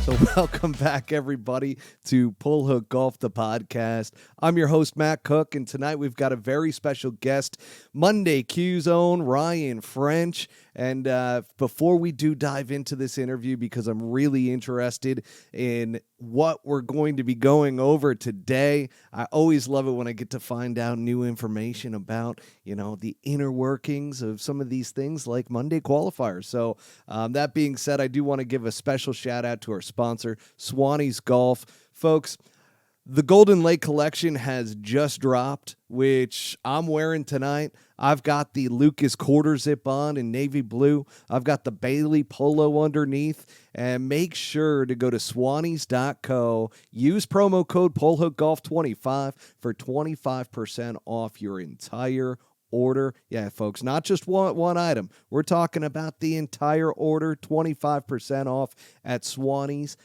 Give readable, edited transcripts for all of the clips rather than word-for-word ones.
So welcome back, everybody, to Pull Hook Golf, the podcast. I'm your host, Matt Cook, and tonight we've got a very special guest, Monday Q's own Ryan French. And before we do dive into this interview, because I'm really interested in what we're going to be going over today, I always love it when I get to find out new information about, the inner workings of some of these things like Monday qualifiers. So that being said, I do want to give a special shout out to our sponsor, Swannies Golf. Folks, the Golden Lake collection has just dropped, which I'm wearing tonight. I've got the Lucas quarter zip on in navy blue. I've got the Bailey polo underneath. And make sure to go to swannies.co. Use promo code PullHookGolf25 for 25% off your entire order. Yeah, folks, not just one item. We're talking about the entire order, 25% off at swannies.co.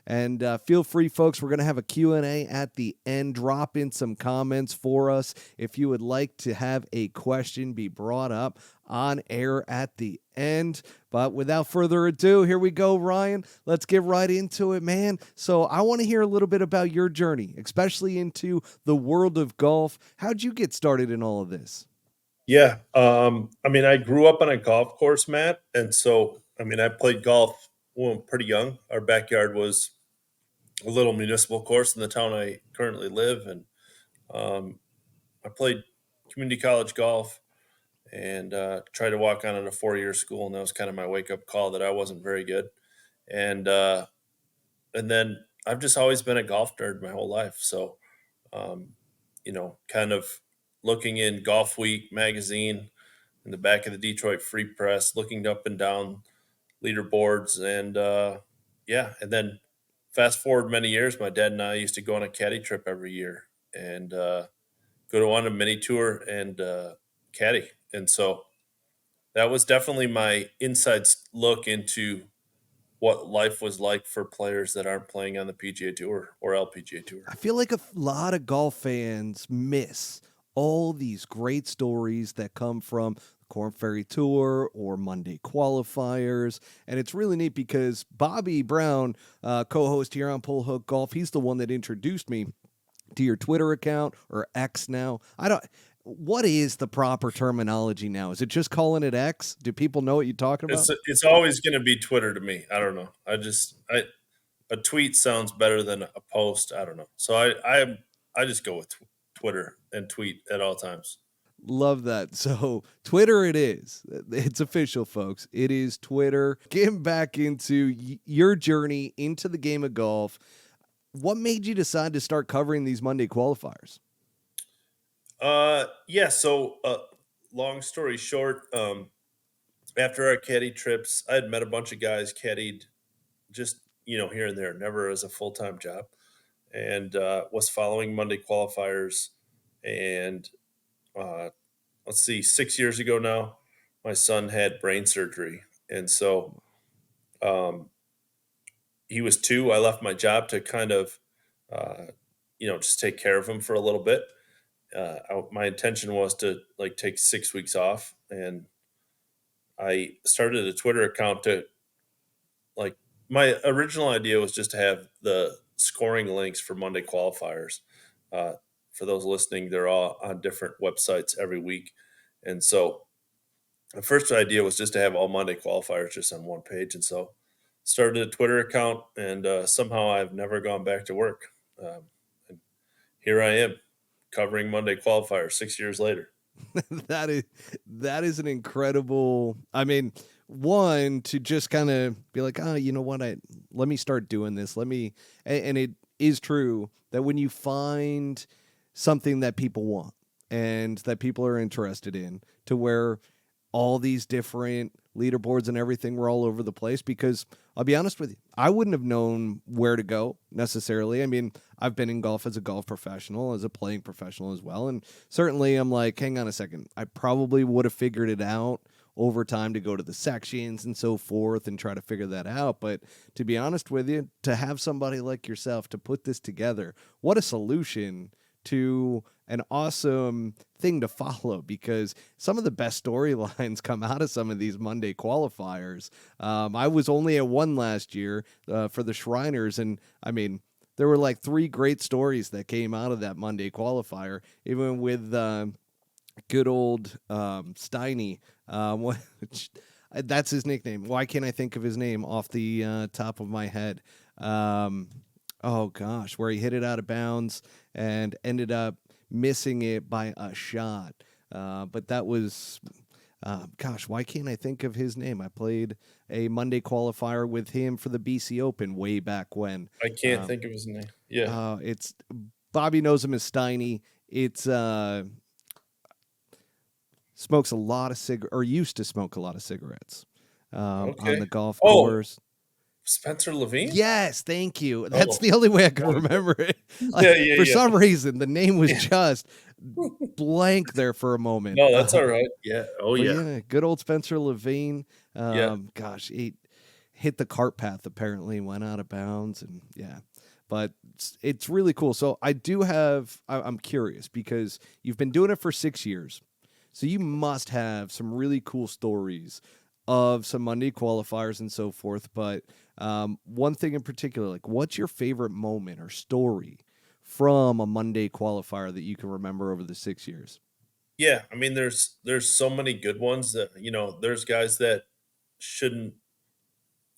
And feel free, folks, we're going to have a Q&A at the end. Drop in some comments for us if you would like to have a question be brought up on air at the end. But without further ado, here we go, Ryan. Let's get right into it, man. So I want to hear a little bit about your journey, especially into the world of golf. How'd you get started in all of this? Yeah. I grew up on a golf course, Matt. And so, I played golf pretty young. Our backyard was a little municipal course in the town I currently live. And I played community college golf and tried to walk on in a 4-year school. And that was kind of my wake-up call that I wasn't very good. And then I've just always been a golf nerd my whole life. So, kind of looking in Golf Week magazine in the back of the Detroit Free Press, looking up and down leaderboards. And and then fast forward many years, my dad and I used to go on a caddy trip every year and go on a mini tour and caddy. And so that was definitely my inside look into what life was like for players that aren't playing on the PGA Tour or LPGA Tour. I feel like a lot of golf fans miss all these great stories that come from Korn Ferry Tour or Monday qualifiers. And it's really neat because Bobby Brown, co-host here on Pull Hook Golf, he's the one that introduced me to your Twitter account, or X now. What is the proper terminology now? Is it just calling it X? Do people know what you're talking about? It's always going to be Twitter to me. I don't know. A tweet sounds better than a post. I don't know. So I just go with Twitter and tweet at all times. Love that. So Twitter it is. It's official, folks. It is Twitter. Getting back into your journey into the game of golf, what made you decide to start covering these Monday qualifiers? So long story short, after our caddy trips, I had met a bunch of guys caddied just, here and there, never as a full-time job, and was following Monday qualifiers. And let's see, 6 years ago now, my son had brain surgery. And so he was 2. I left my job to kind of, just take care of him for a little bit. My intention was to take 6 weeks off, and I started a Twitter account to my original idea was just to have the scoring links for Monday qualifiers. For those listening, they're all on different websites every week. And so the first idea was just to have all Monday qualifiers just on one page. And so started a Twitter account, and somehow I've never gone back to work. And here I am covering Monday qualifiers 6 years later. that is an incredible, one, to just kind of be like, oh, you know what, let me start doing this. And it is true that when you find something that people want and that people are interested in, to where all these different leaderboards and everything were all over the place, because I'll be honest with you, I wouldn't have known where to go necessarily. I've been in golf as a golf professional, as a playing professional as well. And certainly I'm like, hang on a second, I probably would have figured it out over time to go to the sections and so forth and try to figure that out. But to be honest with you, to have somebody like yourself to put this together, what a solution to an awesome thing to follow, because some of the best storylines come out of some of these Monday qualifiers. I was only at one last year for the Shriners, and I mean, there were like three great stories that came out of that Monday qualifier, even with good old Steiny. Which, that's his nickname. Why can't I think of his name off the top of my head? Oh gosh, where he hit it out of bounds and ended up missing it by a shot. But that was, gosh, why can't I think of his name? I played a Monday qualifier with him for the BC Open way back when. I can't think of his name. Yeah. It's Bobby knows him as Steiny. It's smokes a lot of or used to smoke a lot of cigarettes on Okay. the golf Oh, course. Spencer Levine? Yes, thank you. That's Oh, the only way I can remember it. yeah, Like, yeah, for yeah. some reason, the name was just blank there for a moment. No, that's all right. Yeah. Oh, But yeah. yeah, good old Spencer Levine. Yeah. Gosh, he hit the cart path apparently, went out of bounds, and yeah. But it's really cool. So I do have. I'm curious because you've been doing it for 6 years, so you must have some really cool stories of some Monday qualifiers and so forth. But one thing in particular, like, what's your favorite moment or story from a Monday qualifier that you can remember over the 6 years? Yeah. I mean, there's so many good ones that, there's guys that shouldn't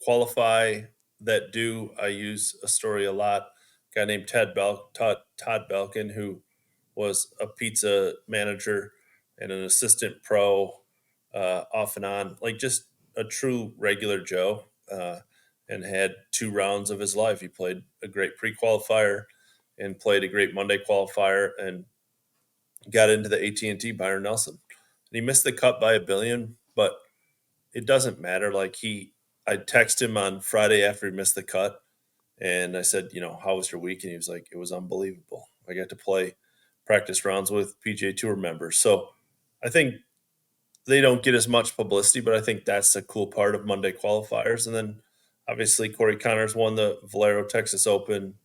qualify that do. I use a story a lot. A guy named Todd Belkin, who was a pizza manager and an assistant pro, off and on, like just a true regular Joe, and had 2 rounds of his life. He played a great pre-qualifier and played a great Monday qualifier and got into the AT&T Byron Nelson. And he missed the cut by a billion, but it doesn't matter. I texted him on Friday after he missed the cut, and I said, how was your week? And he was like, it was unbelievable. I got to play practice rounds with PGA Tour members. So I think they don't get as much publicity, but I think that's a cool part of Monday qualifiers. And then obviously Corey Connors won the Valero Texas Open.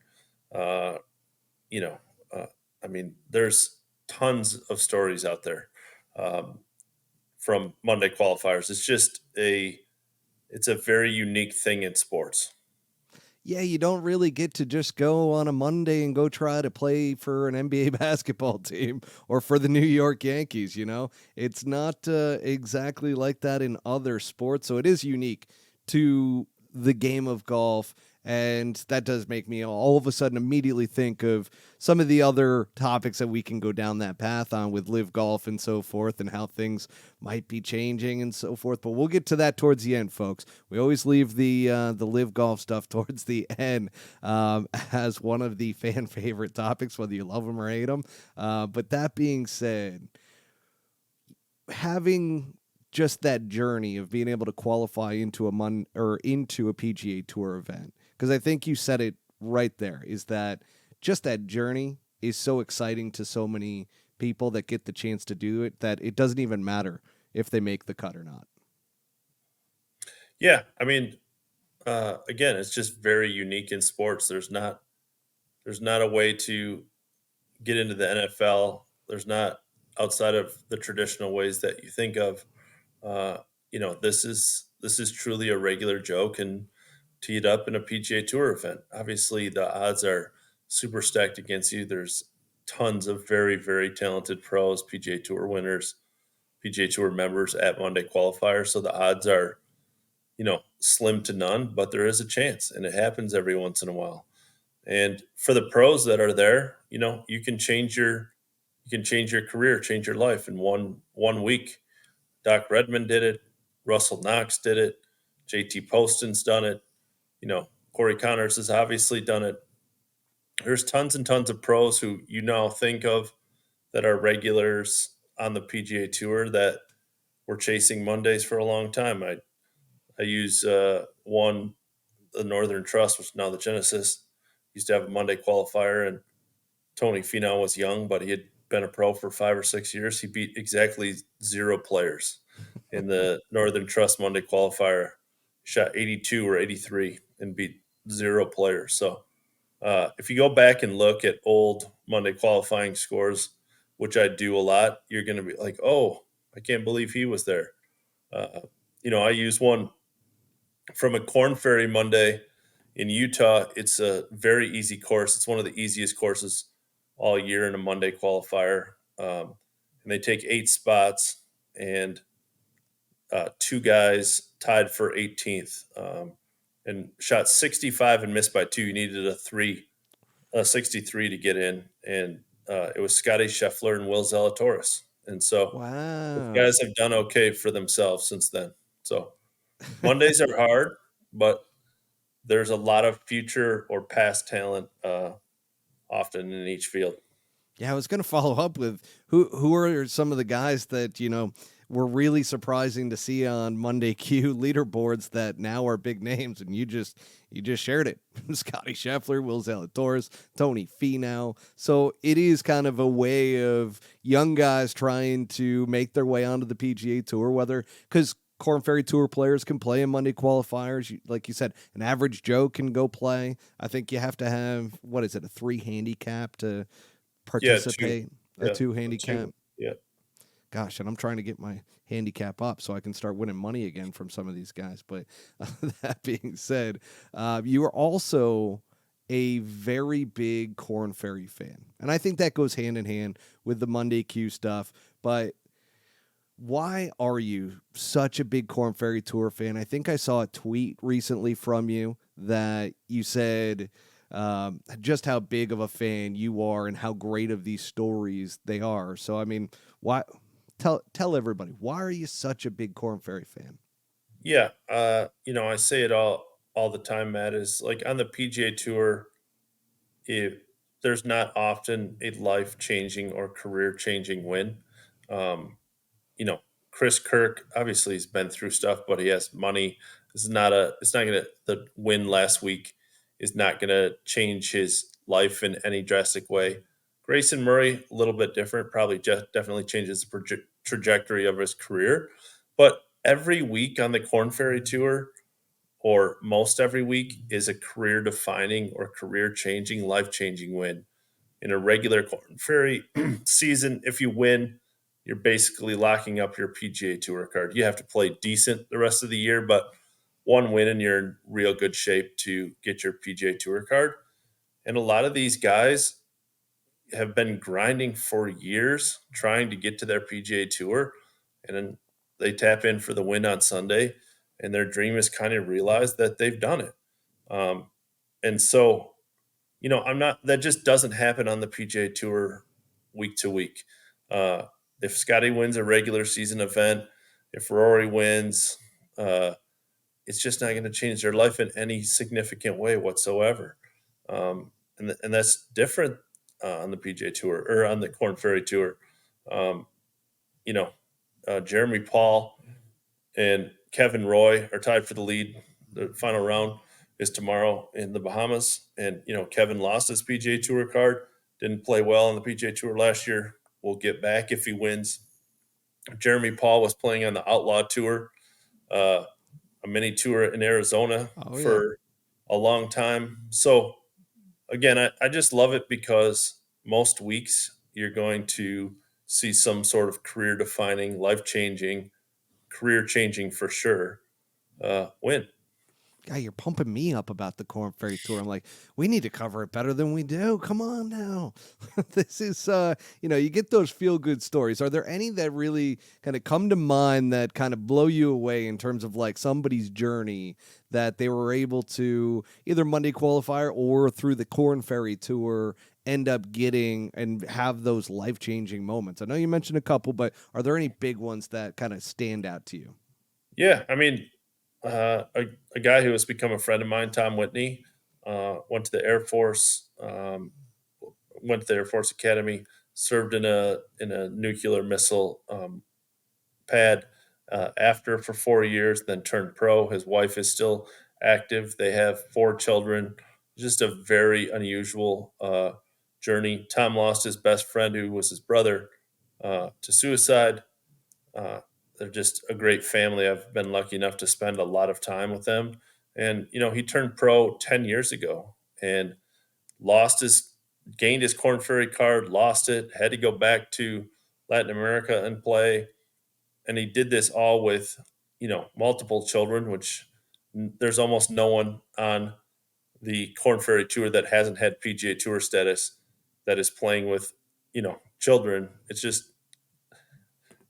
Uh, you know, uh, I mean, there's tons of stories out there um, from Monday qualifiers. It's a very unique thing in sports. Yeah, you don't really get to just go on a Monday and go try to play for an NBA basketball team or for the New York Yankees, you know? It's not exactly like that in other sports, so it is unique to the game of golf. And that does make me all of a sudden immediately think of some of the other topics that we can go down that path on with LIV Golf and so forth, and how things might be changing and so forth. But we'll get to that towards the end, folks. We always leave the LIV Golf stuff towards the end as one of the fan favorite topics, whether you love them or hate them. But that being said, having just that journey of being able to qualify into into a PGA Tour event, because I think you said it right there, is that just that journey is so exciting to so many people that get the chance to do it that it doesn't even matter if they make the cut or not. Yeah, I mean, again, it's just very unique in sports. There's not a way to get into the NFL. There's not, outside of the traditional ways that you think of. Uh, this is truly a regular joke and teed up in a PGA Tour event. Obviously, the odds are super stacked against you. There's tons of very, very talented pros, PGA Tour winners, PGA Tour members at Monday qualifiers. So the odds are, slim to none, but there is a chance, and it happens every once in a while. And for the pros that are there, you can change your career, change your life in one week. Doc Redman did it. Russell Knox did it. JT Poston's done it. Corey Connors has obviously done it. There's tons and tons of pros who you now think of that are regulars on the PGA Tour that were chasing Mondays for a long time. I use one, the Northern Trust, which is now the Genesis, used to have a Monday qualifier, and Tony Finau was young, but he had been a pro for 5 or 6 years. He beat exactly 0 players in the Northern Trust Monday qualifier, shot 82 or 83 and beat 0 players. So If you go back and look at old Monday qualifying scores, which I do a lot, you're going to be like, oh, I can't believe he was there. Uh, I use one from a Korn Ferry Monday in Utah. It's a very easy course. It's one of the easiest courses all year in a Monday qualifier. And they take 8 spots, and two guys tied for 18th, and shot 65 and missed by two. You needed a 63 to get in, and it was Scotty Scheffler and Will Zalatoris. And so those Wow. guys have done okay for themselves since then. So Mondays are hard, but there's a lot of future or past talent often in each field. Yeah, I was going to follow up with who are some of the guys that were really surprising to see on Monday Q leaderboards that now are big names, and you just shared it. Scotty Scheffler, Will Zalatoris, Tony Finau. So it is kind of a way of young guys trying to make their way onto the PGA Tour, whether because Korn Ferry Tour players can play in Monday qualifiers. Like you said, an average Joe can go play. I think you have to have, what is it, a 3 handicap to Yeah, two. participate, a Yeah, 2 a handicap. two. Yeah. Gosh, and I'm trying to get my handicap up so I can start winning money again from some of these guys. But that being said, you are also a very big Korn Ferry fan. And I think that goes hand in hand with the Monday Q stuff. But why are you such a big Korn Ferry Tour fan? I think I saw a tweet recently from you that you said just how big of a fan you are and how great of these stories they are. So, I mean, why? Tell everybody, why are you such a big Korn Ferry fan? Yeah. I say it all the time, Matt, is like on the PGA tour, if there's not often a life changing or career changing win. Um, you know, Chris Kirk obviously has been through stuff, but he has money. It's not gonna the win last week is not gonna change his life in any drastic way. Grayson Murray, a little bit different, probably just definitely changes the trajectory of his career. But every week on the Korn Ferry Tour, or most every week, is a career defining or career changing, life changing win. In a regular Korn Ferry season, if you win, you're basically locking up your PGA Tour card. You have to play decent the rest of the year, but one win and you're in real good shape to get your PGA Tour card. And a lot of these guys have been grinding for years trying to get to their PGA Tour, and then they tap in for the win on Sunday, and their dream is kind of realized that they've done it. Um, and so I'm not. That just doesn't happen on the PGA Tour week to week. Uh, if Scotty wins a regular season event, if Rory wins, uh, it's just not going to change their life in any significant way whatsoever. And that's different on the PGA Tour or on the Korn Ferry Tour. Um, you know, Jeremy Paul and Kevin Roy are tied for the lead. The final round is tomorrow in the Bahamas. And, Kevin lost his PGA Tour card, didn't play well on the PGA Tour last year. Will get back if he wins. Jeremy Paul was playing on the Outlaw Tour, uh, a mini tour in Arizona Oh yeah. for a long time. So, again, I just love it because most weeks you're going to see some sort of career defining, life changing, career changing for sure win. God, you're pumping me up about the Korn Ferry Tour. I'm like, we need to cover it better than we do. Come on now. This is, you get those feel good stories. Are there any that really kind of come to mind that kind of blow you away in terms of like somebody's journey that they were able to either Monday qualifier or through the Korn Ferry Tour end up getting and have those life changing moments? I know you mentioned a couple, but are there any big ones that kind of stand out to you? Yeah, I mean, a guy who has become a friend of mine, Tom Whitney, went to the Air Force, went to the Air Force Academy, served in a nuclear missile pad after for 4 years, then turned pro. His wife is still active. They have 4 children. Just a very unusual journey. Tom lost his best friend, who was his brother, to suicide. Uh, they're just a great family. I've been lucky enough to spend a lot of time with them. And, he turned pro 10 years ago. And lost his gained his Korn Ferry card, lost it, had to go back to Latin America and play, and he did this all with multiple children, which there's almost no one on the Korn Ferry Tour that hasn't had PGA Tour status that is playing with children. It's just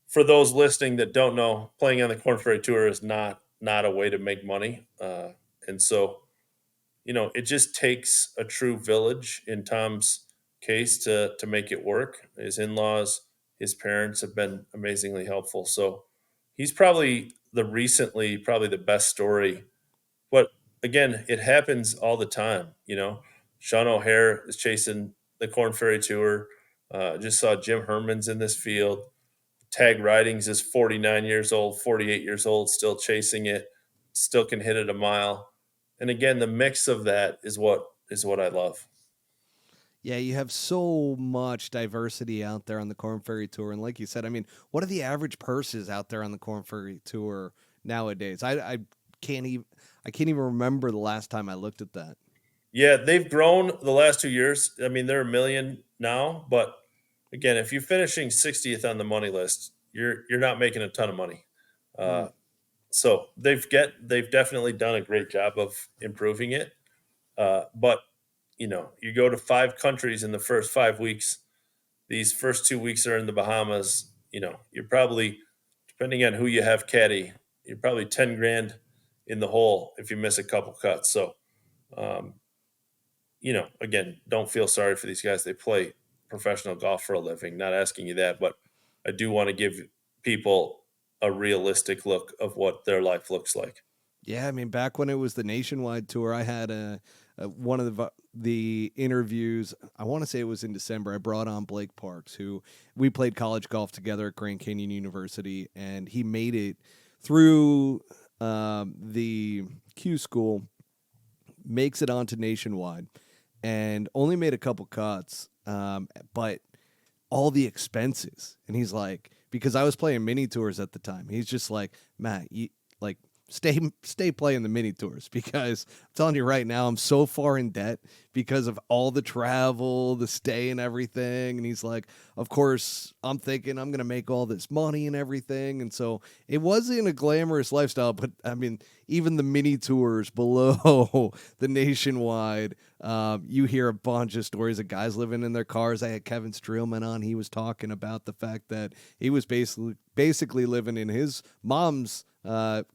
for those listening that don't know, playing on the Korn Ferry Tour is not a way to make money, and so it just takes a true village in Tom's case to make it work. His in-laws, his parents have been amazingly helpful. So he's probably the best story. But again, it happens all the time. Sean O'Hare is chasing the Korn Ferry Tour. Just saw Jim Herman's in this field. Tag Ridings is 49 years old, 48 years old, still chasing it, still can hit it a mile. And again, the mix of that is what I love. Yeah, you have so much diversity out there on the Korn Ferry Tour, and like you said, I mean, what are the average purses out there on the Korn Ferry Tour nowadays? I can't even I can't even remember the last time I looked at that. Yeah, they've grown the last 2 years. I mean, they're a million now, but again, if you're finishing 60th on the money list, you're not making a ton of money. Mm. Uh, so they've definitely done a great job of improving it. But you go to 5 countries in the first 5 weeks. These first 2 weeks are in the Bahamas. You're probably, depending on who you have caddy, you're probably 10 grand in the hole if you miss a couple cuts. So, um, again, don't feel sorry for these guys. They play professional golf for a living. Not asking you that, but I do want to give people a realistic look of what their life looks like. Yeah, I mean, back when it was the nationwide tour, I had one of the interviews. I want to say it was in December. I brought on Blake Parks, who we played college golf together at Grand Canyon University, and he made it through the Q school, makes it onto nationwide, and only made a couple cuts, but all the expenses. And he's like, because I was playing mini tours at the time, he's just like, Matt, you like stay playing the mini tours because I'm telling you right now, I'm so far in debt because of all the travel, the stay and everything. And he's like, of course, I'm thinking I'm gonna make all this money and everything. And so it wasn't a glamorous lifestyle, but I mean, even the mini tours below the nationwide, you hear a bunch of stories of guys living in their cars. I had Kevin Streelman on. He was talking about the fact that he was basically living in his mom's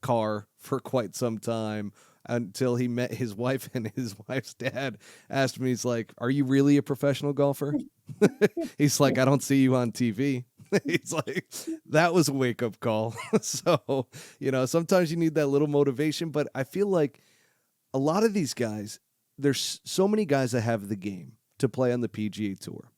car for quite some time until he met his wife, and his wife's dad asked me, he's like, "Are you really a professional golfer?" He's like, "I don't see you on TV." He's like, that was a wake up call. So, sometimes you need that little motivation, but I feel like a lot of these guys, there's so many guys that have the game to play on the PGA Tour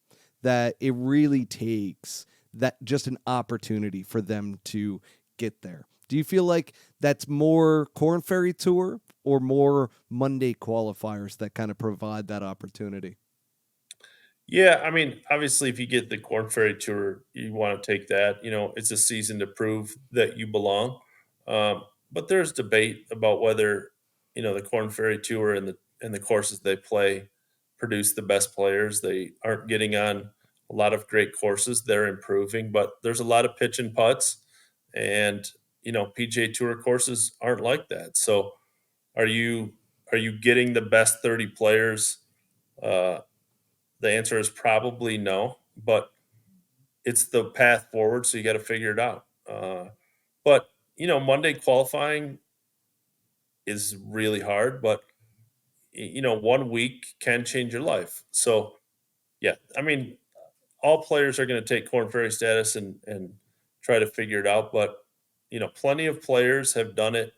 that it really takes that just an opportunity for them to get there. Do you feel like that's more Korn Ferry Tour or more Monday qualifiers that kind of provide that opportunity? Yeah, I mean, obviously, if you get the Korn Ferry Tour, you want to take that. It's a season to prove that you belong. But there's debate about whether the Korn Ferry Tour and the courses they play produce the best players. They aren't getting on a lot of great courses. They're improving, but there's a lot of pitch and putts, and PGA Tour courses aren't like that. So, are you getting the best 30 players? Uh, the answer is probably no, but it's the path forward, so you got to figure it out. But Monday qualifying is really hard, but 1 week can change your life. So yeah, I mean, all players are going to take Corn Ferry status and try to figure it out, but plenty of players have done it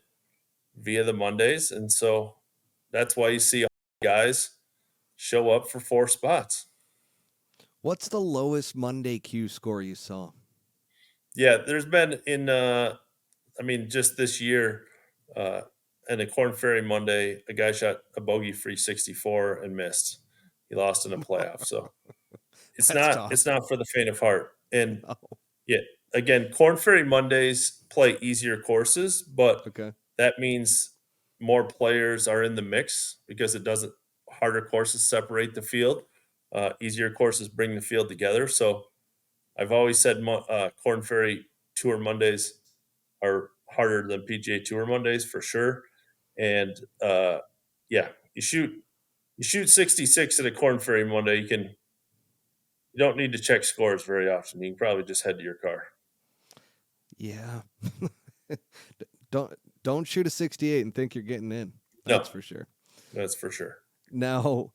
via the Mondays, and so that's why you see guys show up for 4 spots. What's the lowest Monday Q score you saw? Yeah, there's been I mean, just this year, uh, in a Corn Ferry Monday, a guy shot a bogey-free 64 and missed. He lost in a playoff. So it's That's not tough. it's not for the faint of heart. And No. yeah, again, Corn Ferry Mondays play easier courses, but Okay. that means more players are in the mix because it doesn't harder courses separate the field. Easier courses bring the field together. So I've always said Korn Ferry Tour Mondays are harder than PGA Tour Mondays for sure. And yeah, you shoot 66 at a Korn Ferry Monday. You don't need to check scores very often. You can probably just head to your car. Yeah. don't don't shoot a 68 and think you're getting in. No, That's for sure. that's for sure. Now,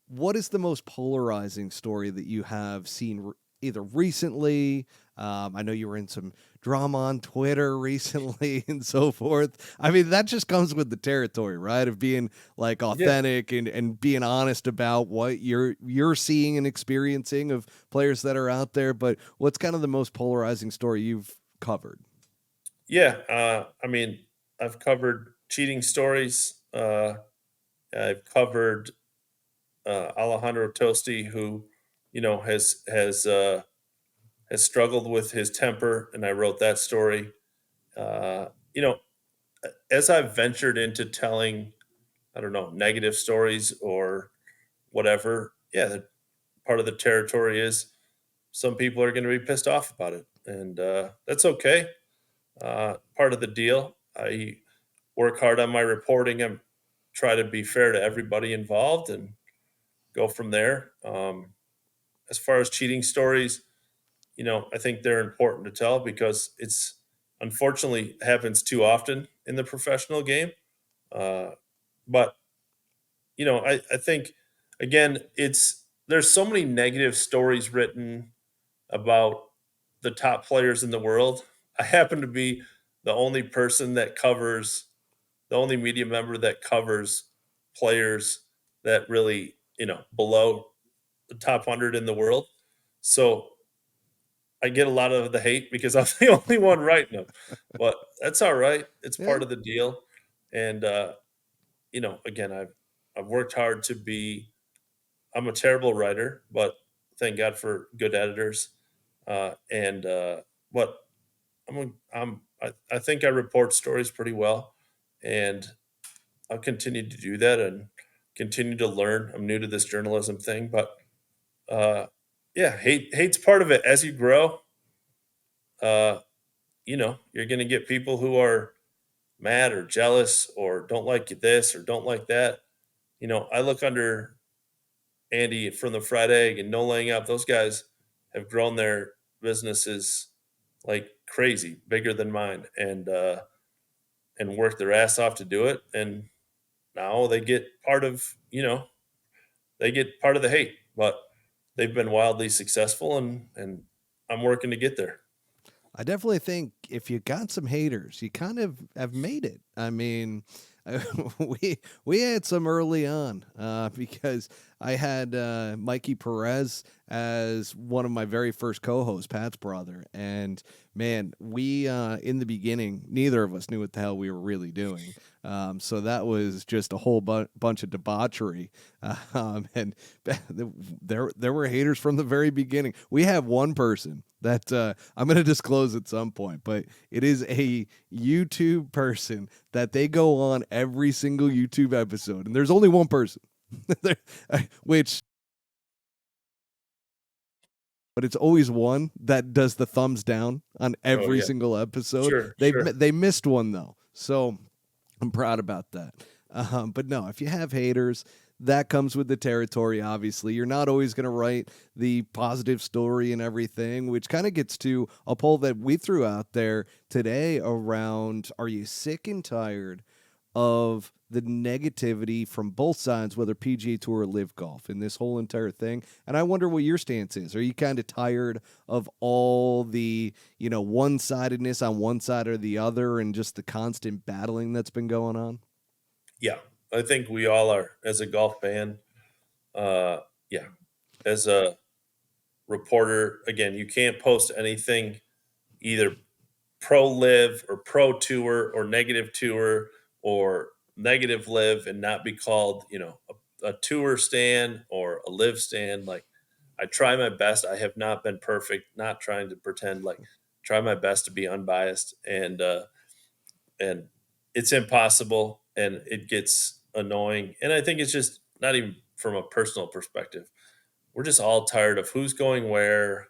what is the most polarizing story that you have seen either recently? I know you were in some drama on Twitter recently and so forth. I mean, that just comes with the territory, right? Of being like Yeah, authentic and being honest about what you're seeing and experiencing of players that are out there. But what's kind of the most polarizing story you've covered? yeah. I mean, I've covered cheating stories. I've covered Alejandro Tosti, who has struggled with his temper, and I wrote that story. Uh, you know, as I've ventured into telling, I don't know, negative stories or whatever, yeah, part of the territory is some people are going to be pissed off about it, and that's okay. Part of the deal. I work hard on my reporting and try to be fair to everybody involved, and go from there. As far as cheating stories, I think they're important to tell because it's unfortunately happens too often in the professional game. Uh, but I think again, there's so many negative stories written about the top players in the world. I happen to be the only person that covers the only media member that covers players that really, below the top 100 in the world. So I get a lot of the hate because I'm the only one writing them, but that's all right. It's Yeah. part of the deal. And, again, I've worked hard to be, I'm a terrible writer, but thank God for good editors. And, but I think I report stories pretty well, and I'll continue to do that and continue to learn. I'm new to this journalism thing, but uh, yeah, hate's part of it. As you grow, uh, you're going to get people who are mad or jealous or don't like this or don't like that. I look under Andy from the Fried Egg and No Laying Up. Those guys have grown their businesses like crazy, bigger than mine, and worked their ass off to do it. And now they get part of the hate, but they've been wildly successful, and I'm working to get there. I definitely think if you got some haters, you kind of have made it. I mean, we had some early on because I had Mikey Perez as one of my very first co-hosts, Pat's brother, and man, we in the beginning, neither of us knew what the hell we were really doing. So that was just a whole bunch of debauchery, and there were haters from the very beginning. We have one person that I'm going to disclose at some point, but it is a YouTube person that they go on every single YouTube episode, and there's only one person, which, but it's always one that does the thumbs down on Oh every yeah, single episode. sure, sure. They missed one though, so I'm proud about that. But no, if you have haters, that comes with the territory, obviously. You're not always going to write the positive story and everything, which kind of gets to a poll that we threw out there today around are you sick and tired of the negativity from both sides, whether PGA Tour or LIV Golf, in this whole entire thing? And I wonder what your stance is. Are you kind of tired of all the, one-sidedness on one side or the other and just the constant battling that's been going on? Yeah, I think we all are as a golf fan. Uh, yeah, as a reporter, again, you can't post anything either pro live or pro tour or negative tour or negative live and not be called, a tour stand or a live stand. Like, I try my best. I have not been perfect, not trying to pretend, like, try my best to be unbiased, and it's impossible and it gets annoying. And I think it's just not even from a personal perspective. We're just all tired of who's going where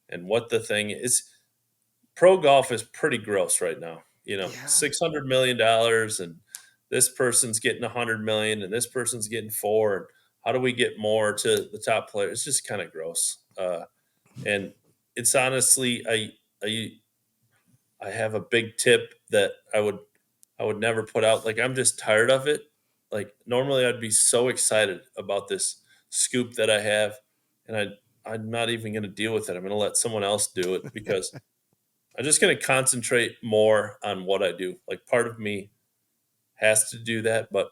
and what the thing is. Pro golf is pretty gross right now. Yeah. $600 million, and this person's getting 100 million, and this person's getting four. And how do we get more to the top player? It's just kind of gross. And it's honestly, I I have a big tip that I would never put out. Like, I'm just tired of it. Like, normally I'd be so excited about this scoop that I have, and I'm not even going to deal with it. I'm going to let someone else do it because I'm just going to concentrate more on what I do. Like, part of me has to do that, but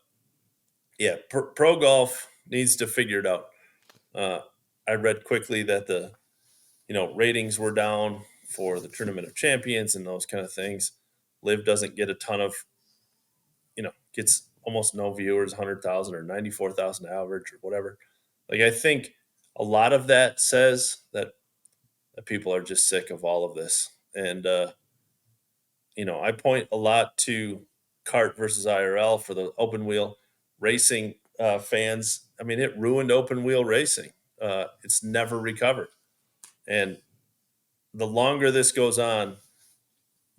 yeah, pro golf needs to figure it out. Uh, I read quickly that the ratings were down for the Tournament of Champions and those kind of things. Live doesn't get a ton of, gets almost no viewers, 100,000 or 94,000 average or whatever. Like, I think a lot of that says that people are just sick of all of this. And I point a lot to kart versus IRL for the open wheel racing fans. I mean, it ruined open wheel racing. It's never recovered. And the longer this goes on,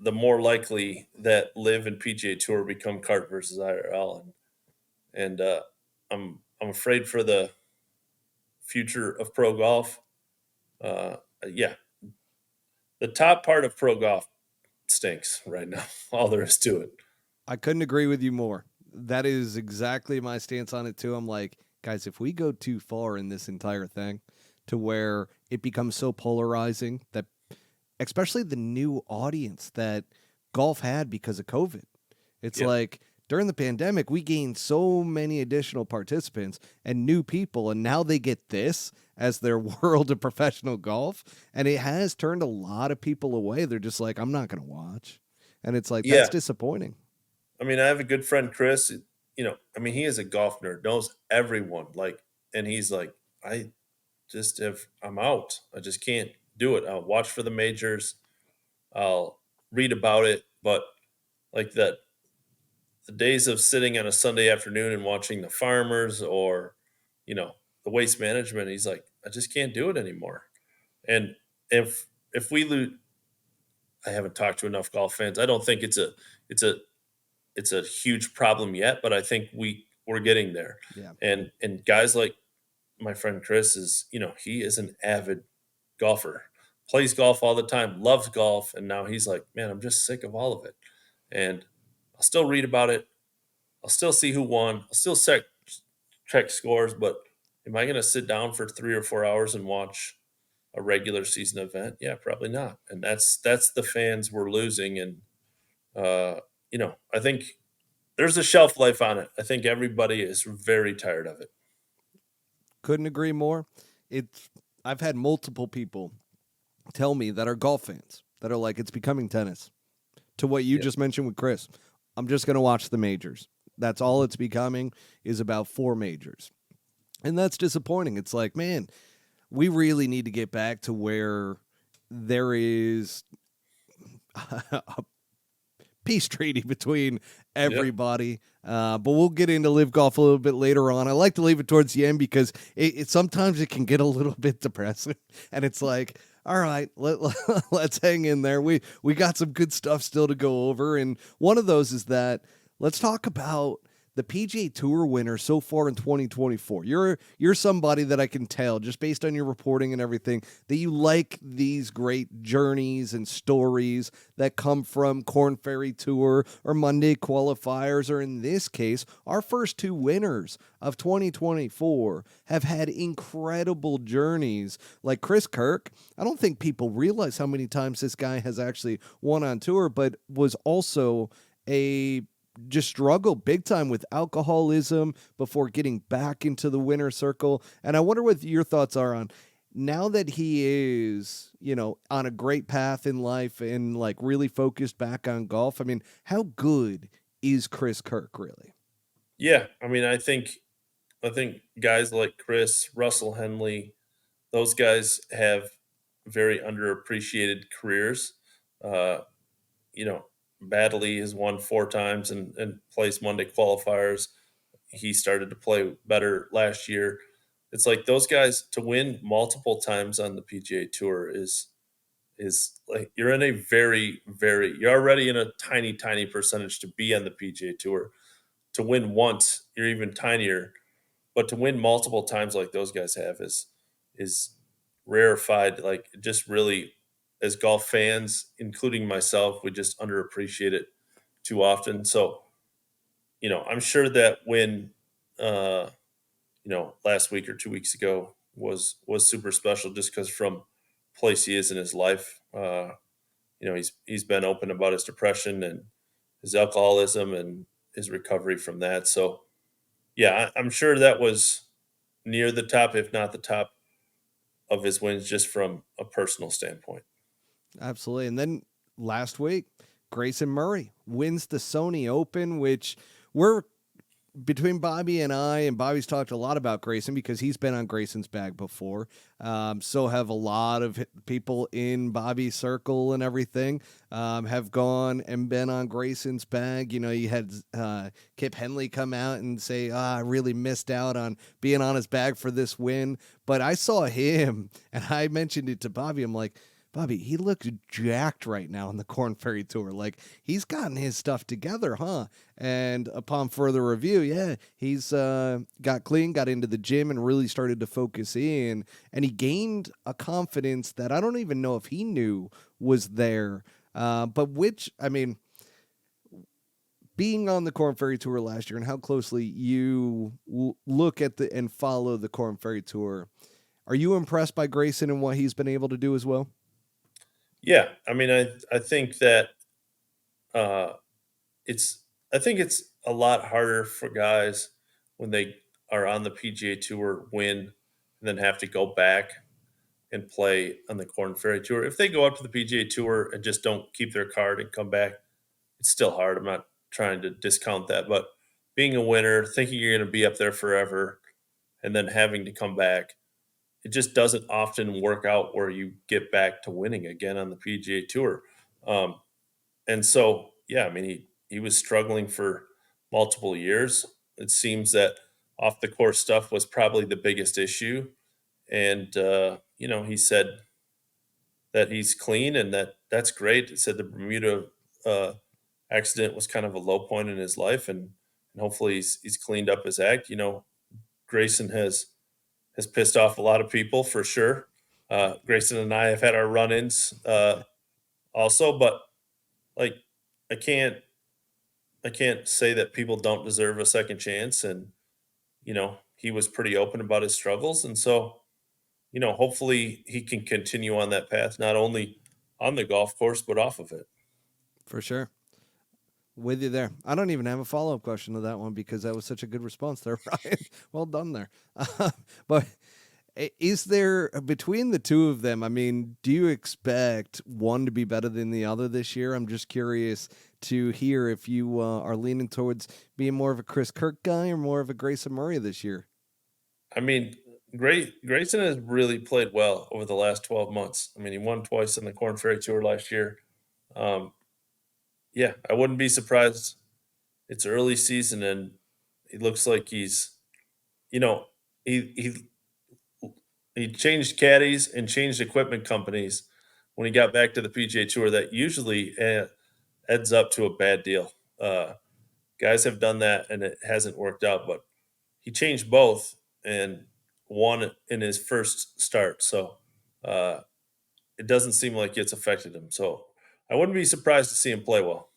the more likely that Live and PGA Tour become kart versus IRL, and I'm afraid for the future of pro golf. Uh, yeah, the top part of pro golf stinks right now. All there is to it. I couldn't agree with you more. That is exactly my stance on it too. I'm like, guys, if we go too far in this entire thing to where it becomes so polarizing that especially the new audience that golf had because of COVID. It's Yeah, like during the pandemic, we gained so many additional participants and new people, and now they get this as their world of professional golf. And it has turned a lot of people away. They're just like, I'm not going to watch. And it's like, that's yeah. disappointing. I mean, I have a good friend, Chris. I mean, he is a golf nerd, knows everyone. Like, and he's like, I just have, I'm out. I just can't do it. I'll watch for the majors. I'll read about it, but like the days of sitting on a Sunday afternoon and watching the farmers or, you know, the waste management, he's like, I just can't do it anymore. And if we lose, I haven't talked to enough golf fans. I don't think it's a it's a huge problem yet, but I think we're getting there. Yeah. And guys like my friend Chris is, he is an avid golfer, plays golf all the time, loves golf, and now he's like, man, I'm just sick of all of it. And I'll still read about it. I'll still see who won. I'll still check scores, but am I going to sit down for 3 or 4 hours and watch a regular season event? Yeah, probably not. And that's the fans we're losing. And I think there's a shelf life on it. I think everybody is very tired of it. Couldn't agree more. It's I've had multiple people tell me that are golf fans that are like, it's becoming tennis. To what you Yeah. just mentioned with Chris, I'm just going to watch the majors. That's all it's becoming is about four majors. And that's disappointing. It's like, man, we really need to get back to where there is a peace treaty between Yeah. everybody. But we'll get into live golf a little bit later on. I like to leave it towards the end because sometimes it can get a little bit depressing, and it's like, all right, let's hang in there. We got some good stuff still to go over, and one of those is that let's talk about the PGA Tour winner so far in 2024. You're somebody that I can tell just based on your reporting and everything that you like these great journeys and stories that come from Korn Ferry Tour or Monday qualifiers, or in this case, our first two winners of 2024 have had incredible journeys. Like Chris Kirk, I don't think people realize how many times this guy has actually won on tour, but was also a just struggled big time with alcoholism before getting back into the winner circle. And I wonder what your thoughts are on now that he is, on a great path in life and like really focused back on golf. I mean, how good is Chris Kirk really? Yeah. I mean, I think guys like Chris, Russell Henley, those guys have very underappreciated careers. Uh, you know, Badley has won 4 times and placed Monday qualifiers. he started to play better last year. It's like those guys to win multiple times on the PGA Tour is like you're in a you're already in a tiny percentage to be on the PGA Tour. To win once, you're even tinier, but to win multiple times like those guys have is rarefied. Like just really, as golf fans, including myself, we just underappreciate it too often. So I'm sure that when uh, last week or 2 weeks ago was super special just because from place he is in his life. He's been open about his depression and his alcoholism and his recovery from that. So yeah, I'm sure that was near the top, if not the top of his wins, just from a personal standpoint. Absolutely. And then last week, Grayson Murray wins the Sony Open, which we're between Bobby and Bobby's talked a lot about Grayson because he's been on Grayson's bag before. So have a lot of people in Bobby's circle and everything have gone and been on Grayson's bag. You had Kip Henley come out and say, I really missed out on being on his bag for this win. But I saw him, and I mentioned it to Bobby. I'm like, Bobby, he looks jacked right now on the Korn Ferry Tour. Like, he's gotten his stuff together, huh? And upon further review, yeah, he's got clean, got into the gym, and really started to focus in. And he gained a confidence that I don't even know if he knew was there. Being on the Korn Ferry Tour last year and how closely you look at and follow the Korn Ferry Tour, are you impressed by Grayson and what he's been able to do as well? Yeah, I mean, I think that uh, it's I think it's a lot harder for guys when they are on the PGA Tour, win, and then have to go back and play on the Korn Ferry Tour. If they go up to the PGA Tour and just don't keep their card and come back, it's still hard. I'm not trying to discount that, but being a winner, thinking you're going to be up there forever, and then having to come back, it just doesn't often work out where you get back to winning again on the PGA Tour. Um, and so, yeah, I mean, he was struggling for multiple years. It seems that off the course stuff was probably the biggest issue, and he said that he's clean, and that's great. He said the Bermuda uh, accident was kind of a low point in his life, and hopefully he's cleaned up his act. Grayson has pissed off a lot of people for sure. Grayson and I have had our run-ins also, but like I can't I can't say that people don't deserve a second chance, and he was pretty open about his struggles, and so hopefully he can continue on that path, not only on the golf course but off of it. For sure. With you there. I don't even have a follow up question to that one because that was such a good response there, Ryan. Well done there. But is there between the two of them? I mean, do you expect one to be better than the other this year? I'm just curious to hear if you are leaning towards being more of a Chris Kirk guy or more of a Grayson Murray this year. I mean, Grayson has really played well over the last 12 months. I mean, he won twice in the Korn Ferry Tour last year. Um, yeah, I wouldn't be surprised. It's early season, and it looks like you know, he he changed caddies and changed equipment companies when he got back to the PGA Tour. That usually ends up to a bad deal. Guys have done that, and it hasn't worked out. But he changed both and won in his first start. So uh, it doesn't seem like it's affected him. So I wouldn't be surprised to see him play well.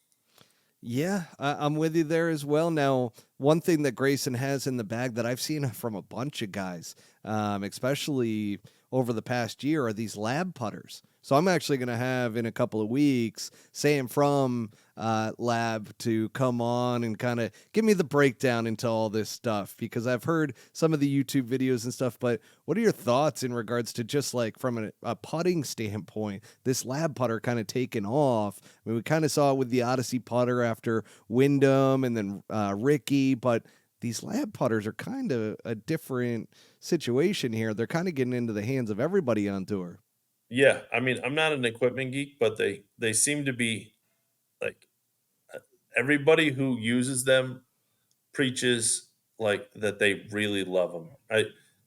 Yeah, I'm with you there as well. Now, one thing that Grayson has in the bag that I've seen from a bunch of guys, especially over the past year, are these lab putters. So I'm actually going to have in a couple of weeks Sam from Lab to come on and kind of give me the breakdown into all this stuff because I've heard some of the YouTube videos and stuff. But what are your thoughts in regards to just like from a putting standpoint, this lab putter kind of taken off? I mean, we kind of saw it with the Odyssey putter after Wyndham and then Ricky, but these lab putters are kind of a different situation here. They're kind of getting into the hands of everybody on tour. Yeah, I mean, I'm not an equipment geek, but they seem to be like everybody who uses them preaches. like that they really love them.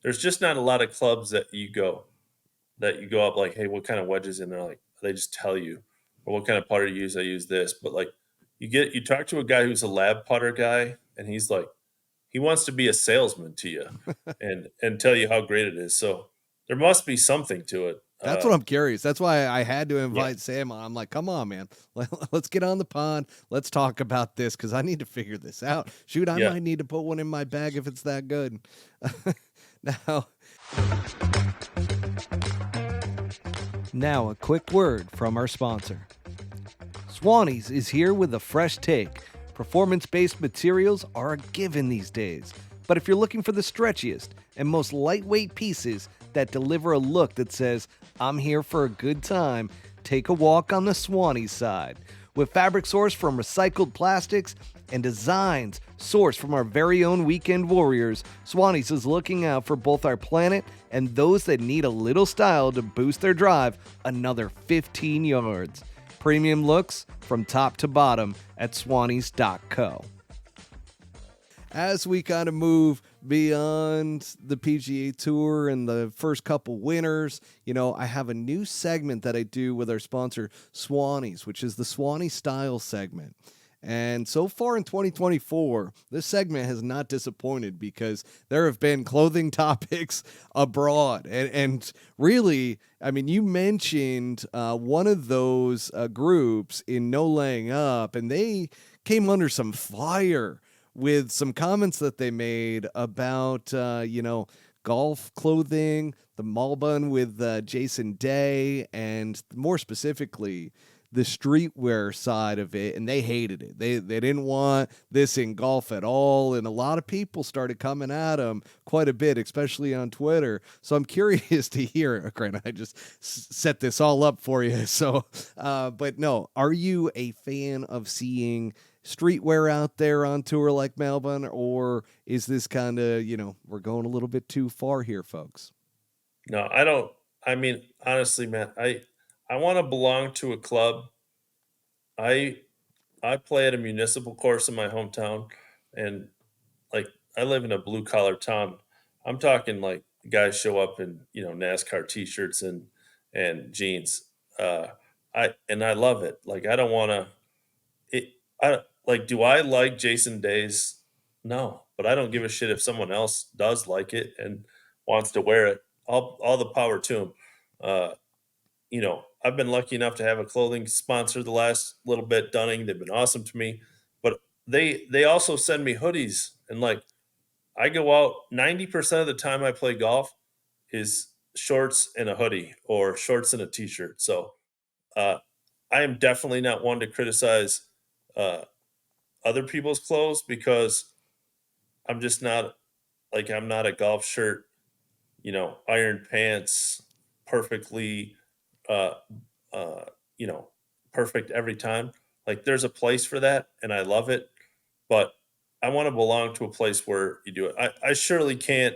There's just not a lot of clubs that you go up like, hey, what kind of wedges in there? Like they just tell you, or what kind of putter you use. I use this, but like you talk to a guy who's a lab putter guy, and he's like he wants to be a salesman to you, and tell you how great it is. So there must be something to it. That's what I'm curious. That's why I had to Yeah, invite Sam on. I'm like, come on, man. Let's get on the pond. Let's talk about this because I need to figure this out. Shoot, I yeah. might need to put one in my bag if it's that good. now, now, a quick word from our sponsor. Swannies is here with a fresh take. Performance-based materials are a given these days. But if you're looking for the stretchiest and most lightweight pieces that deliver a look that says, I'm here for a good time, take a walk on the Swannies side. With fabric sourced from recycled plastics and designs sourced from our very own weekend warriors, Swannies is looking out for both our planet and those that need a little style to boost their drive another 15 yards. Premium looks from top to bottom at swannies.co. As we kind of move beyond the PGA Tour and the first couple winners, I have a new segment that I do with our sponsor, Swannies, which is the Swanee Style segment. And so far in 2024, this segment has not disappointed because there have been clothing topics abroad. And really, I mean, you mentioned one of those groups in No Laying Up, and they came under some fire with some comments that they made about, golf clothing, the Malbon with Jason Day, and more specifically, the streetwear side of it, and they hated it. They didn't want this in golf at all, and a lot of people started coming at them quite a bit, especially on Twitter. So I'm curious to hear. Grant, I just set this all up for you. So, but no, are you a fan of seeing streetwear out there on tour like Melbourne, or is this kind of, we're going a little bit too far here, folks? No, I don't. I mean, honestly, man, I want to belong to a club. I I play at a municipal course in my hometown, and like I live in a blue collar town. I'm talking like guys show up in NASCAR t-shirts and jeans. Uh, I love it. Like I don't want to. It I like. Do I like Jason Days? No, but I don't give a shit if someone else does like it and wants to wear it. All the power to them. Uh, I've been lucky enough to have a clothing sponsor the last little bit, Dunning. They've been awesome to me, but they also send me hoodies, and like I go out 90% of the time I play golf is shorts and a hoodie or shorts and a t-shirt. So uh, I am definitely not one to criticize uh, other people's clothes because I'm just not I'm not a golf shirt, iron pants, perfectly, uh, uh, you know, perfect every time. Like there's a place for that, and I love it, but I want to belong to a place where you do it. I surely can't.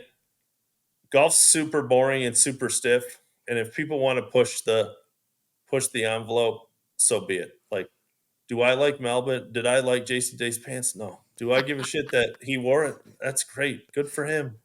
Golf's super boring and super stiff, and if people want to push the envelope, so be it. Like, do I like Melbourne? Did I like Jason Day's pants? No. Do I give a shit that he wore it? That's great. Good for him.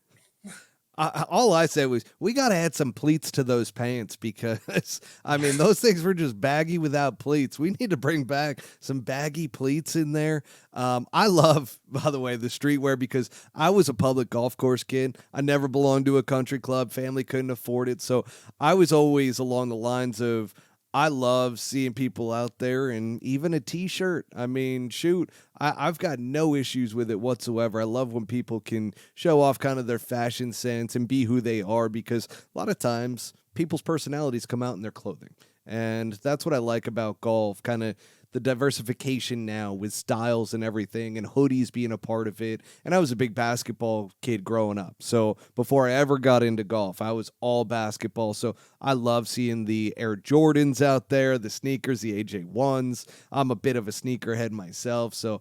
All I said was we got to add some pleats to those pants because I mean those things were just baggy without pleats. We need to bring back some baggy pleats in there. I love, by the way, the streetwear because I was a public golf course kid. I never belonged to a country club. Family couldn't afford it, so I was always along the lines of I love seeing people out there and even a t-shirt. I mean, shoot, I've got no issues with it whatsoever. I love when people can show off kind of their fashion sense and be who they are because a lot of times people's personalities come out in their clothing. And that's what I like about golf, kind of the diversification now with styles and everything and hoodies being a part of it. And I was a big basketball kid growing up. So before I ever got into golf, I was all basketball. So I love seeing the Air Jordans out there, the sneakers, the AJ1s. I'm a bit of a sneakerhead myself. So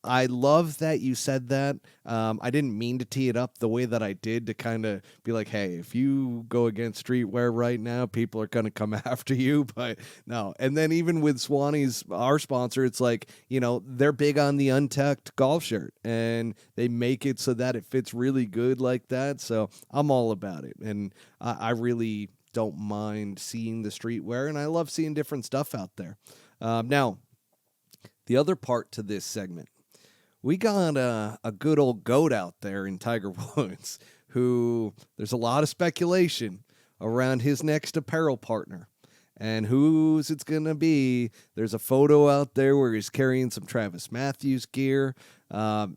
I love that you said that. I didn't mean to tee it up the way that I did to kind of be like, hey, if you go against Streetwear right now, people are going to come after you. But no. And then even with Swanee's, our sponsor, it's like, they're big on the untucked golf shirt and they make it so that it fits really good like that. So I'm all about it. And I really don't mind seeing the streetwear, and I love seeing different stuff out there. Now, the other part to this segment, we got a good old goat out there in Tiger Woods, who there's a lot of speculation around his next apparel partner. And who's it's going to be? There's a photo out there where he's carrying some Travis Matthews gear. Now,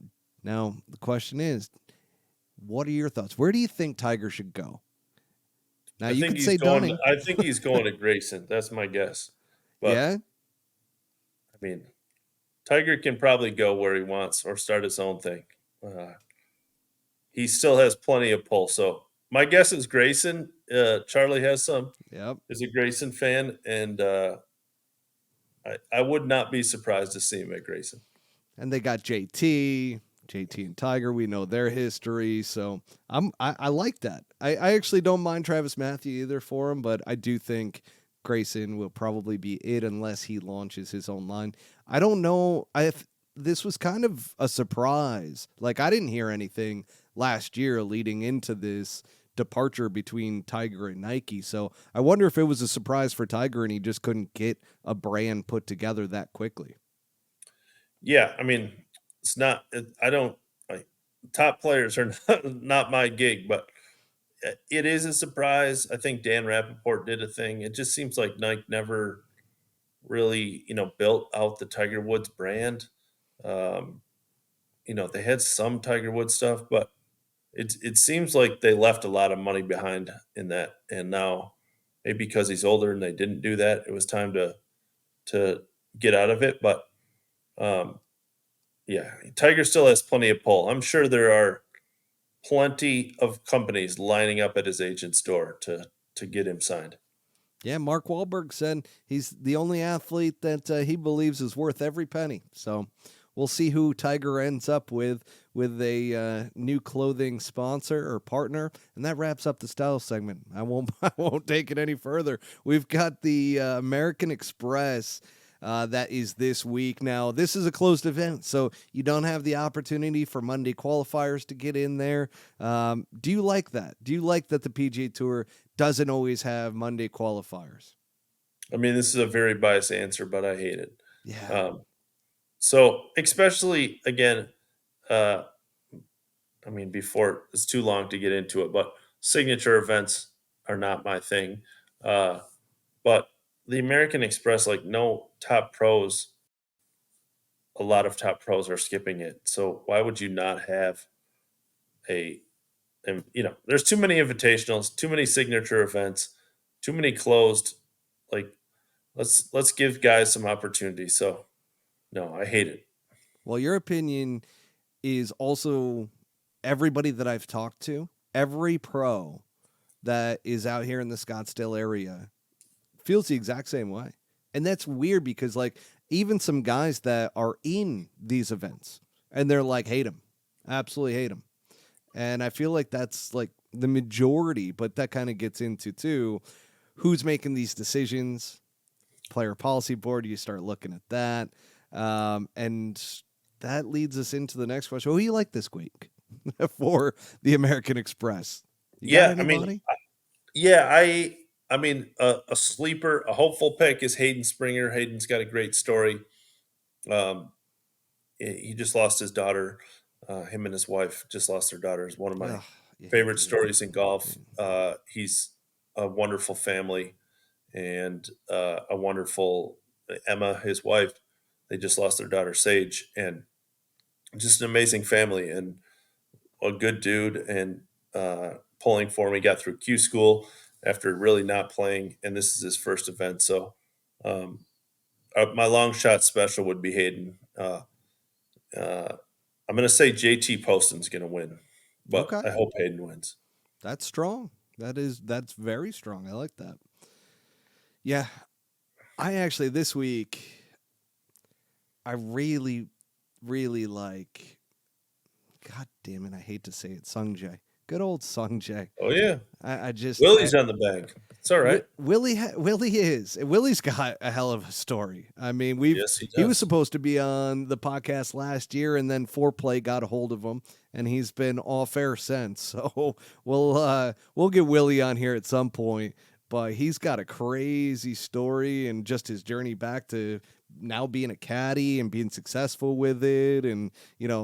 the question is, what are your thoughts? Where do you think Tiger should go? Now, you could say Dunning. I think he's going to Grayson. That's my guess. But, Yeah? I mean, Tiger can probably go where he wants or start his own thing. He still has plenty of pull. So my guess is Grayson. Charlie has some. Yep. Is a Grayson fan, and I would not be surprised to see him at Grayson. And they got JT and Tiger. We know their history, so I like that. I actually don't mind Travis Matthew either for him, but I do think Grayson will probably be it unless he launches his own line. I don't know. This was kind of a surprise. Like, I didn't hear anything last year leading into this departure between Tiger and Nike. So I wonder if it was a surprise for Tiger and he just couldn't get a brand put together that quickly. Yeah, I mean, it's not. I don't like top players are not my gig, but it is a surprise. I think Dan Rappaport did a thing. It just seems like Nike never really, built out the Tiger Woods brand. Um, they had some Tiger Woods stuff, but it seems like they left a lot of money behind in that. And now, maybe because he's older and they didn't do that, it was time to get out of it. But yeah, Tiger still has plenty of pull. I'm sure there are plenty of companies lining up at his agent's door to get him signed. Yeah, Mark Wahlberg said he's the only athlete that he believes is worth every penny. So we'll see who Tiger ends up with a new clothing sponsor or partner, and that wraps up the style segment. I won't take it any further. We've got the American Express. That is this week. Now, this is a closed event, so you don't have the opportunity for Monday qualifiers to get in there. Do you like that? Do you like that the PGA Tour doesn't always have Monday qualifiers? I mean, this is a very biased answer, but I hate it. Yeah. So, especially again, uh, I mean, before it's too long to get into it, but signature events are not my thing. But the American Express, like no top pros, a lot of top pros are skipping it. So why would you not have a, and there's too many invitationals, too many signature events, too many closed. Like let's give guys some opportunity. So no, I hate it. Well, your opinion is also everybody that I've talked to, every pro that is out here in the Scottsdale area feels the exact same way. And that's weird because, like, even some guys that are in these events and they're like, hate them, absolutely hate them. And I feel like that's like the majority, but that kind of gets into too who's making these decisions. Player policy board, you start looking at that. And that leads us into the next question. Who do you like this week for the American Express? You got anybody? I mean, a sleeper, a hopeful pick is Hayden Springer. Hayden's got a great story. He just lost his daughter. Him and his wife just lost their daughter. It's one of my favorite stories in golf. He's a wonderful family and a wonderful Emma, his wife. They just lost their daughter Sage, and just an amazing family and a good dude. And pulling for him, he got through Q school after really not playing, and this is his first event. So my long shot special would be Hayden. I'm going to say JT Poston's going to win, but Okay. I hope Hayden wins. That's strong. That's very strong. I like that. Yeah. I actually this week I really really like, God damn it, I hate to say it, Sungjae. Good old Sungjae. Oh yeah, I just Willie's on the bag. It's all right. Willie is. Willie's got a hell of a story. I mean, Yes, he he was does. supposed to be on the podcast last year, and then Foreplay got a hold of him, and he's been off air since. So we'll get Willie on here at some point. But he's got a crazy story and just his journey back to now being a caddy and being successful with it, and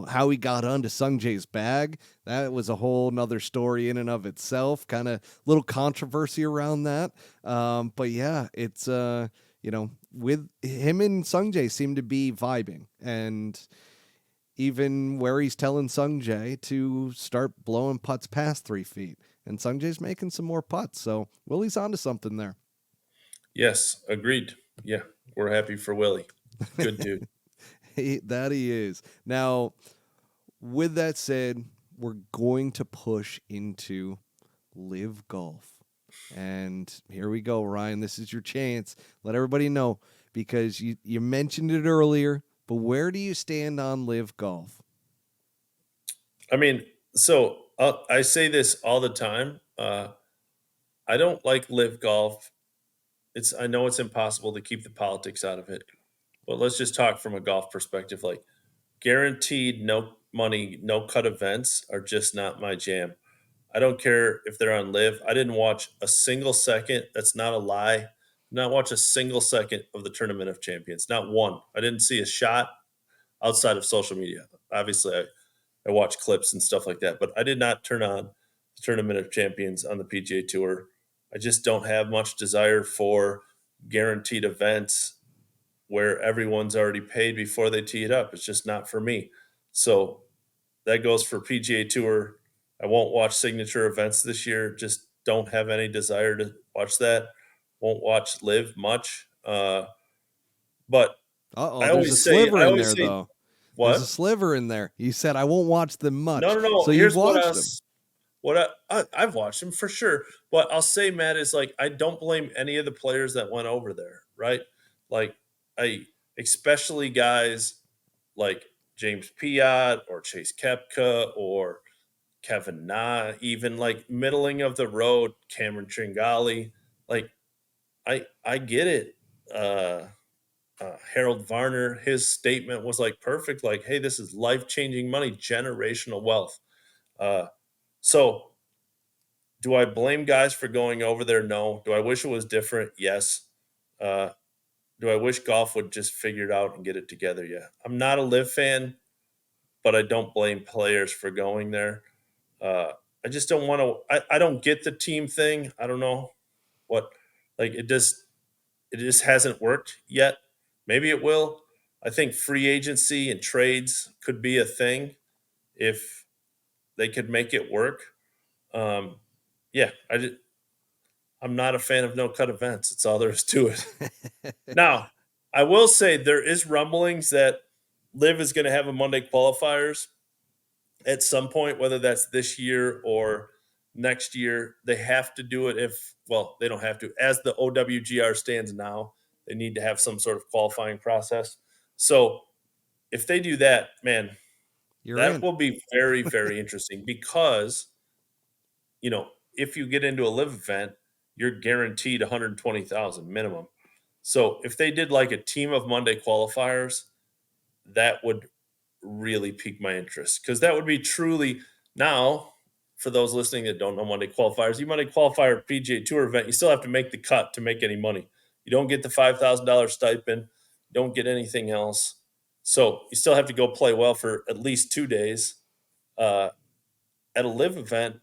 how he got onto Sungjae's bag. That was a whole nother story in and of itself. Kind of little controversy around that. But yeah, it's with him and Sungjae seem to be vibing, and even where he's telling Sungjae to start blowing putts past 3 feet, and Sungjae's making some more putts. So Willie's onto something there. Yes, agreed. Yeah, we're happy for Willie. Good dude. That he is. Now, with that said, we're going to push into LIV Golf. And here we go, Ryan. This is your chance. Let everybody know, because you mentioned it earlier, but where do you stand on LIV Golf? I mean, so I say this all the time. I don't like LIV Golf. I know it's impossible to keep the politics out of it, but let's just talk from a golf perspective. Like, guaranteed no money, no cut events are just not my jam. I don't care if they're on LIV. I didn't watch a single second. That's not a lie. Not watch a single second of the Tournament of Champions. Not one. I didn't see a shot outside of social media. Obviously, I watch clips and stuff like that, but I did not turn on the Tournament of Champions on the PGA Tour. I just don't have much desire for guaranteed events where everyone's already paid before they tee it up. It's just not for me. So that goes for PGA Tour. I won't watch signature events this year. Just don't have any desire to watch that. Won't watch LIV much. But Uh-oh, there's a sliver I in always there, say, though. There's a what? sliver in there. You said, I won't watch them No, much. no, no. So you've Here's watched them. I've watched them for sure. What I'll say, Matt, is like I don't blame any of the players that went over there, right? Like especially guys like James Piot or Chase Koepka or Kevin Na, even like middling of the road, Cameron Tringali. Like I get it. Harold Varner, his statement was like perfect. Like, hey, this is life changing money, generational wealth. Uh, so, do I blame guys for going over there? No. Do I wish it was different? Yes. Uh, do I wish golf would just figure it out and get it together? Yeah. I'm not a LIV fan, but I don't blame players for going there. I just don't want to. I don't get the team thing. I don't know what, like it just hasn't worked yet. Maybe it will. I think free agency and trades could be a thing if they could make it work. Um, yeah, I'm not a fan of no cut events. That's all there is to it. Now, I will say there is rumblings that LIV is going to have a Monday qualifiers at some point, whether that's this year or next year. They have to do it they don't have to. As the OWGR stands now, they need to have some sort of qualifying process. So if they do that, man, You're that in. will be very, very interesting because, if you get into a LIV event, you're guaranteed 120,000 minimum. So if they did like a team of Monday qualifiers, that would really pique my interest because that would be truly now for those listening that don't know Monday qualifiers. You Monday qualifier PGA Tour event, you still have to make the cut to make any money. You don't get the $5,000 stipend, you don't get anything else. So you still have to go play well for at least 2 days. At a LIV event,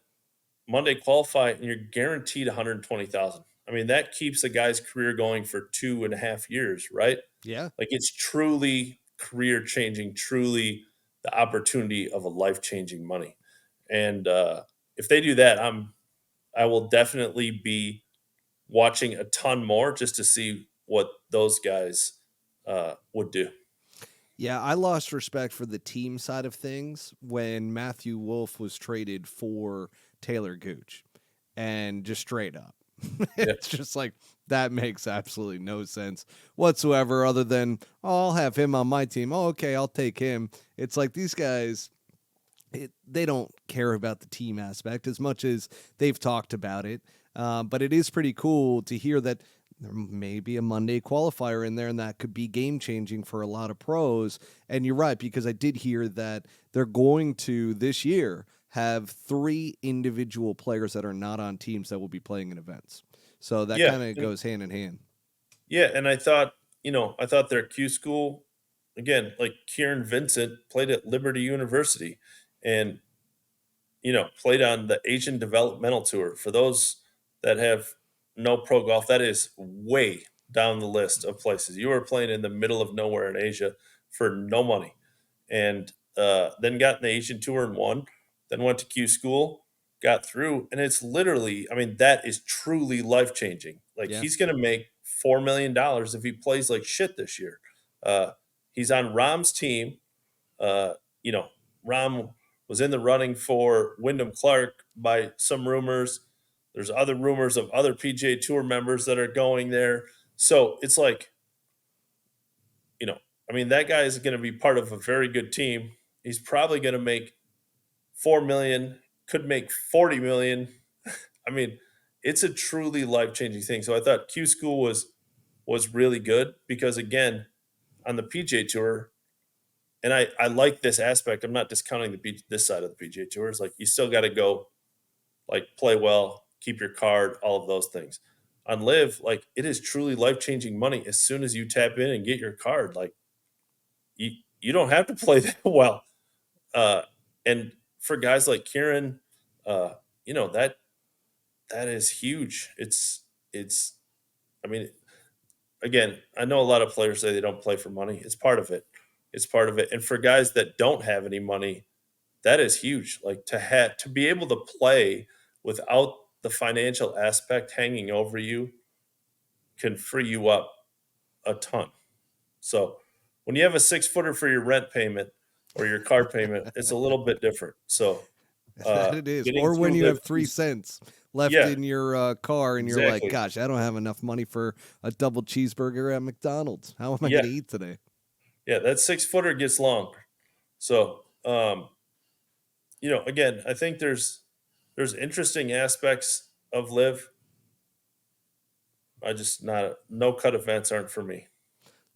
Monday qualify and you're guaranteed 120,000. I mean, that keeps a guy's career going for 2.5 years, right? Yeah. Like it's truly career changing, truly the opportunity of a life changing money. And if they do that, I will definitely be watching a ton more just to see what those guys would do. Yeah, I lost respect for the team side of things when Matthew Wolff was traded for Taylor Gooch, and just straight up. Yeah. It's just like, That makes absolutely no sense whatsoever, other than, oh, I'll have him on my team. Oh, okay, I'll take him. It's like these guys, they don't care about the team aspect as much as they've talked about it. But it is pretty cool to hear that there may be a Monday qualifier in there, and that could be game changing for a lot of pros. And you're right, because I did hear that they're going to this year have 3 individual players that are not on teams that will be playing in events. So that Yeah, kind of goes hand in hand. yeah, and I thought their Q school, again, like Kieran Vincent played at Liberty University, and played on the Asian Developmental Tour. For those that have no pro golf, that is way down the list of places. You are playing in the middle of nowhere in Asia for no money. And then got in the Asian Tour and won. Then went to Q School, got through. And it's literally, I mean, that is truly life changing. Like Yeah. he's going to make $4 million if he plays like shit this year. Uh, he's on Rahm's team. Uh, you know, Rahm was in the running for Wyndham Clark by some rumors. There's other rumors of other PGA Tour members that are going there. So it's like, you know, I mean, that guy is going to be part of a very good team. He's probably going to make 4 million, could make 40 million. I mean, it's a truly life changing thing. So I thought Q School was really good because again, on the PGA Tour, and I like this aspect. I'm not discounting this side of the PGA Tour. It's like you still got to go, like play well, keep your card, all of those things. On Live, like it is truly life changing money. As soon as you tap in and get your card, like you don't have to play that well. Uh, and for guys like Kieran, uh, that is huge. It's. I mean, again, I know a lot of players say they don't play for money. It's part of it. It's part of it. And for guys that don't have any money, that is huge. Like to be able to play without the financial aspect hanging over you can free you up a ton. So when you have a 6 footer for your rent payment or your car payment, it's a little bit different. So That it is. getting Or when through you live, have 3 cents left yeah, in your car and you're like, exactly, gosh, I don't have enough money for a double cheeseburger at McDonald's. How am I yeah, going to eat today? yeah. That 6 footer gets long. So again, I think there's interesting aspects of live. I just not no cut events aren't for me.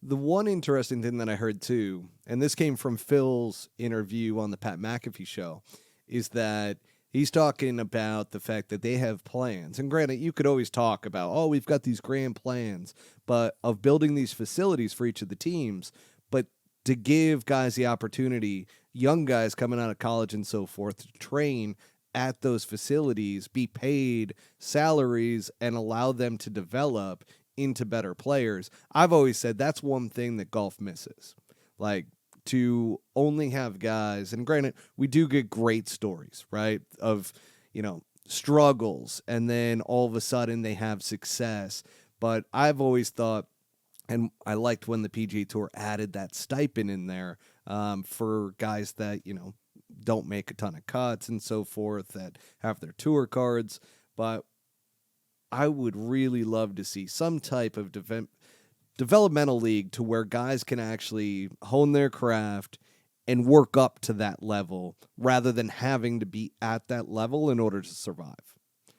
The one interesting thing that I heard too, and this came from Phil's interview on the Pat McAfee show, is that he's talking about the fact that they have plans. And granted, you could always talk about, oh, we've got these grand plans, but of building these facilities for each of the teams, but to give guys the opportunity, young guys coming out of college and so forth, to train at those facilities, be paid salaries, and allow them to develop into better players. I've always said that's one thing that golf misses. Like to only have guys, and granted, we do get great stories, right? Of, struggles, and then all of a sudden they have success. But I've always thought, and I liked when the PGA Tour added that stipend in there for guys that, don't make a ton of cuts and so forth, that have their tour cards. But I would really love to see some type of developmental league to where guys can actually hone their craft and work up to that level rather than having to be at that level in order to survive.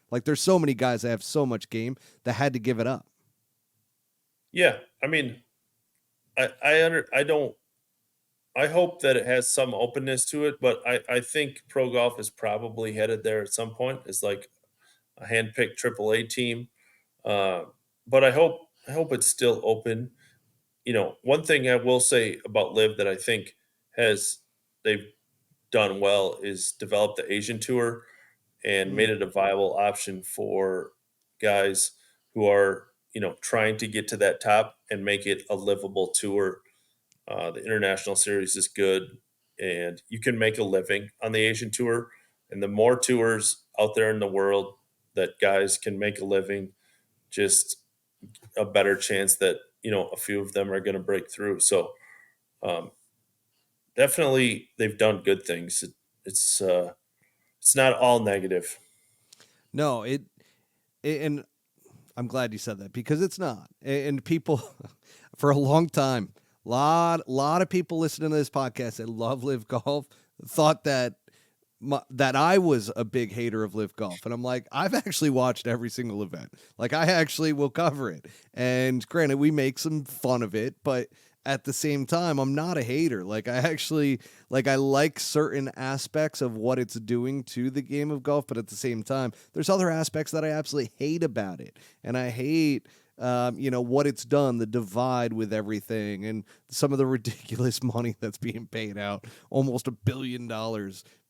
Like there's so many guys that have so much game that had to give it up. Yeah, I mean, I don't. I hope that it has some openness to it, but I think pro golf is probably headed there at some point. It's like a handpicked AAA team, uh, but I hope it's still open. One thing I will say about Live that I think has they've done well is develop the Asian tour and Mm. made it a viable option for guys who are trying to get to that top and make it a livable tour. The international series is good, and you can make a living on the Asian tour. And the more tours out there in the world that guys can make a living, just a better chance that a few of them are going to break through. So um, definitely, they've done good things. It's not all negative. No, and I'm glad you said that because it's not. And people, for a long time, lot of people listening to this podcast that love Live Golf thought that that I was a big hater of Live Golf, and I'm like, I've actually watched every single event. Like, I actually will cover it. And granted, we make some fun of it, but at the same time, I'm not a hater. Like, I actually I like certain aspects of what it's doing to the game of golf, but at the same time, there's other aspects that I absolutely hate about it, and I hate. What it's done, the divide with everything, and some of the ridiculous money that's being paid out, almost $1 billion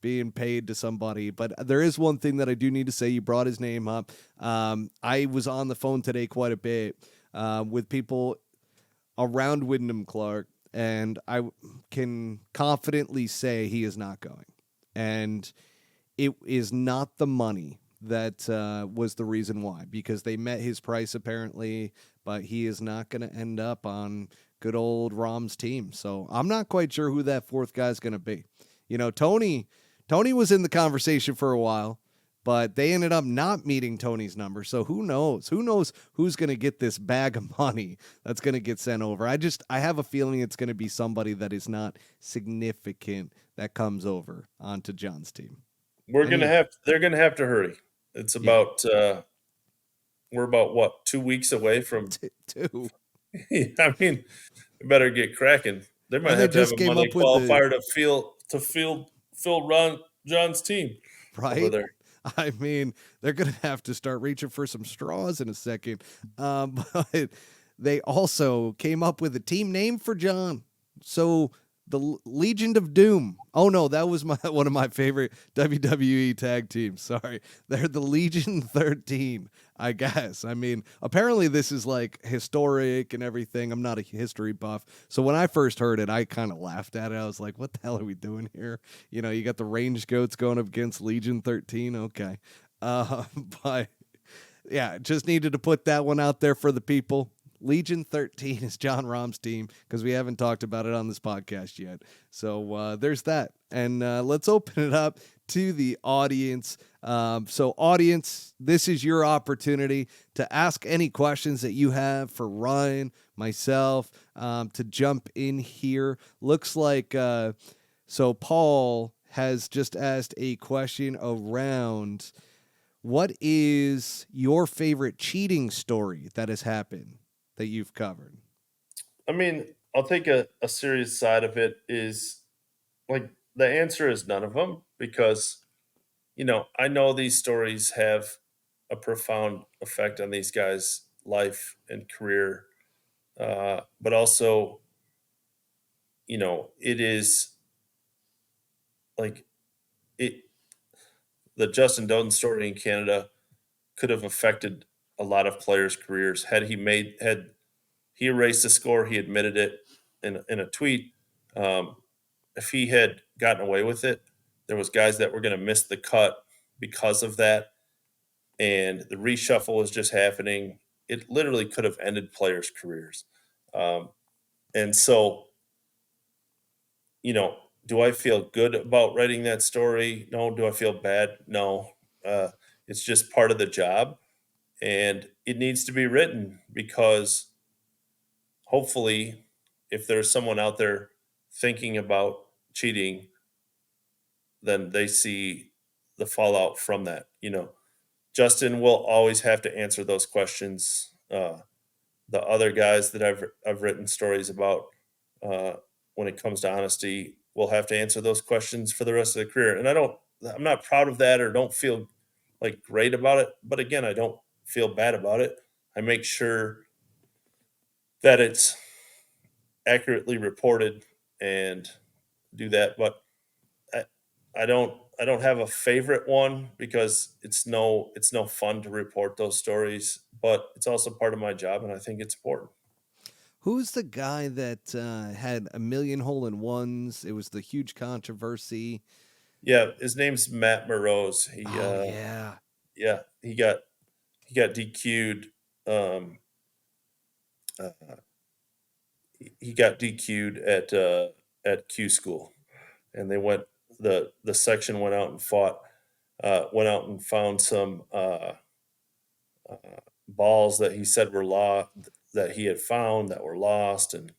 being paid to somebody. But there is one thing that I do need to say. You brought his name up. I was on the phone today quite a bit with people around Wyndham Clark, and I can confidently say he is not going. And it is not the money that was the reason why, because they met his price apparently, but he is not going to end up on good old Rahm's team. So I'm not quite sure who that fourth guy is going to be. Tony was in the conversation for a while, but they ended up not meeting Tony's number. So who knows? Who knows who's going to get this bag of money that's going to get sent over? I have a feeling it's going to be somebody that is not significant that comes over onto John's team. They're gonna have to hurry. It's Yeah, about we're about what 2 weeks away from. two. I mean, we better get cracking. They might And they have to have just a came Monday up with the qualifier to fill Ron John's team over right. there. I mean, they're going to have to start reaching for some straws in a second. But they also came up with a team name for John. So the Legion of Doom. Oh no, that was one of my favorite WWE tag teams. Sorry. They're the Legion 13, I guess. I mean, apparently this is like historic and everything. I'm not a history buff. So when I first heard it, I kind of laughed at it. I was like, what the hell are we doing here? You got the range goats going up against Legion 13. Okay. But yeah, just needed to put that one out there for the people. Legion 13 is John Rahm's team because we haven't talked about it on this podcast yet. So there's that. And let's open it up to the audience. So, audience, this is your opportunity to ask any questions that you have for Ryan, myself, to jump in here. Looks like so Paul has just asked a question around what is your favorite cheating story that has happened that you've covered? I mean, I'll take a serious side of it is like the answer is none of them because I know these stories have a profound effect on these guys' life and career, but also it is like it the Justin Doden story in Canada could have affected a lot of players' careers had he erased the score. He admitted it in a tweet. Um, if he had gotten away with it, there was guys that were going to miss the cut because of that, and the reshuffle was just happening. It literally could have ended players' careers. Um, and so, you know, do I feel good about writing that story? No. Do I feel bad? No. Uh, it's just part of the job, and it needs to be written because hopefully, if there's someone out there thinking about cheating, then they see the fallout from that. Justin will always have to answer those questions. The other guys that I've written stories about, uh, when it comes to honesty, will have to answer those questions for the rest of the career. And I'm not proud of that or don't feel like great about it. But again, I don't feel bad about it. I make sure that it's accurately reported and do that. But I, I don't have a favorite one because it's no fun to report those stories, but it's also part of my job and I think it's important. Who's the guy that had a million hole-in-ones? It was the huge controversy. Yeah, his name's Matt Moroz. Oh yeah. Yeah, he got DQ'd. Um, uh, he got DQ'd at Q school, and the section went out and found some balls that he said were lost, that he had found that were lost, and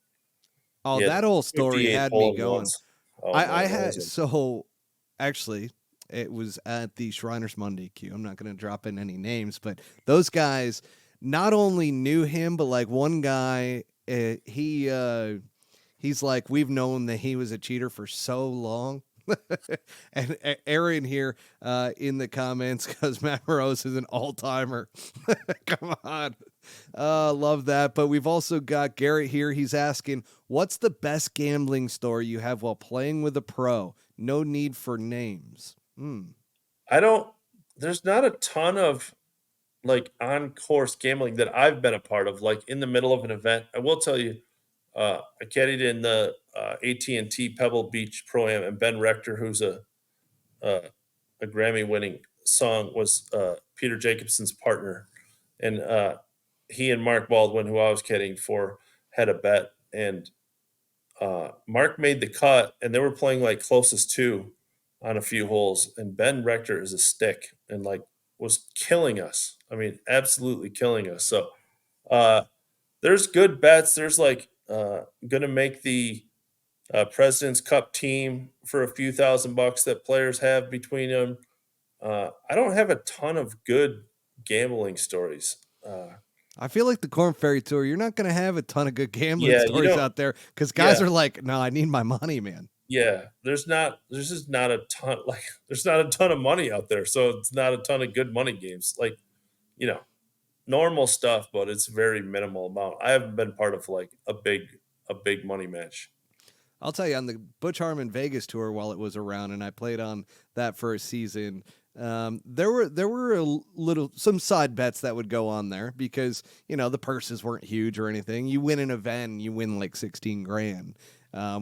Oh, he had that whole story 58 had me hole in going. ones. Oh I man, that had was so actually it was at the Shriners Monday queue. I'm not going to drop in any names, but those guys not only knew him, but like one guy, he's like, we've known that he was a cheater for so long. And Aaron here in the comments because Matt Rose is an all timer. Come on. Love that. But we've also got Garrett here. He's asking, what's the best gambling story you have while playing with a pro? No need for names. I don't. There's not a ton of like on course gambling that I've been a part of. Like in the middle of an event, I will tell you, I caddied in the AT&T Pebble Beach Pro Am, and Ben Rector, who's uh, a Grammy-winning song, was Peter Jacobson's partner, and he and Mark Baldwin, who I was caddying for, had a bet, and Mark made the cut, and they were playing like closest two on a few holes, and Ben Rector is a stick and like was killing us. I mean, absolutely killing us. So uh, there's good bets. There's like going to make the President's Cup team for a few $1,000 that players have between them. I don't have a ton of good gambling stories. I feel like the Korn Ferry Tour, you're not going to have a ton of good gambling Yeah, you stories don't. out there because guys Yeah, are like, no, I need my money, man. yeah. There's just not a ton. Like, there's not a ton of money out there, so it's not a ton of good money games. Like, you know, normal stuff, but it's very minimal amount. I haven't been part of like a big money match. I'll tell you on the Butch Harmon Vegas tour while it was around, and I played on that for a season. There were some side bets that would go on there because the purses weren't huge or anything. You win an event, you win like 16 grand,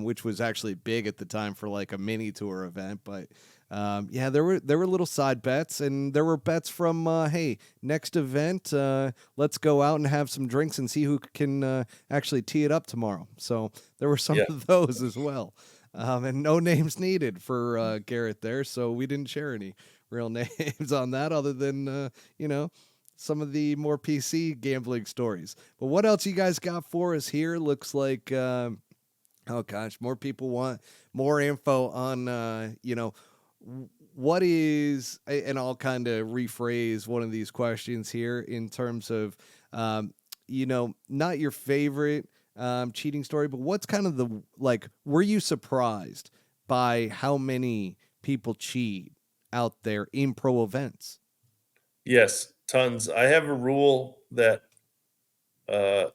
which was actually big at the time for like a mini tour event. But yeah, there were little side bets, and there were bets from hey, next event, let's go out and have some drinks and see who can actually tee it up tomorrow. So there were some Yeah, of those as well. And no names needed for Garrett there, so we didn't share any real names on that other than, some of the more PC gambling stories. But what else you guys got for us here? Looks like, oh gosh, more people want more info on, what is, and I'll kind of rephrase one of these questions here in terms of, not your favorite cheating story, but what's kind of like, were you surprised by how many people cheat out there in pro events? yes, tons. I have a rule that uh,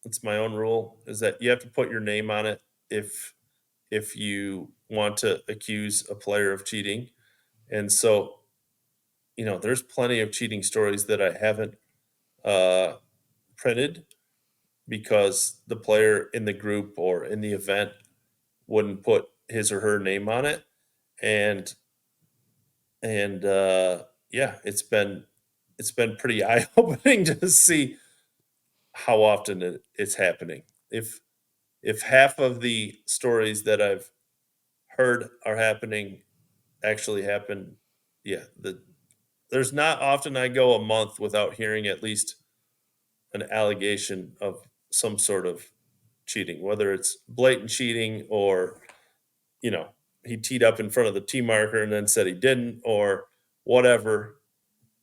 it's my own rule is that you have to put your name on it if you want to accuse a player of cheating. And so, there's plenty of cheating stories that I haven't uh, printed because the player in the group or in the event wouldn't put his or her name on it. And yeah, it's been pretty eye opening to see how often it's happening. If half of the stories that I've heard are happening actually happen, yeah, there's not often I go a month without hearing at least an allegation of some sort of cheating, whether it's blatant cheating or, you know, he teed up in front of the tee marker and then said he didn't or whatever.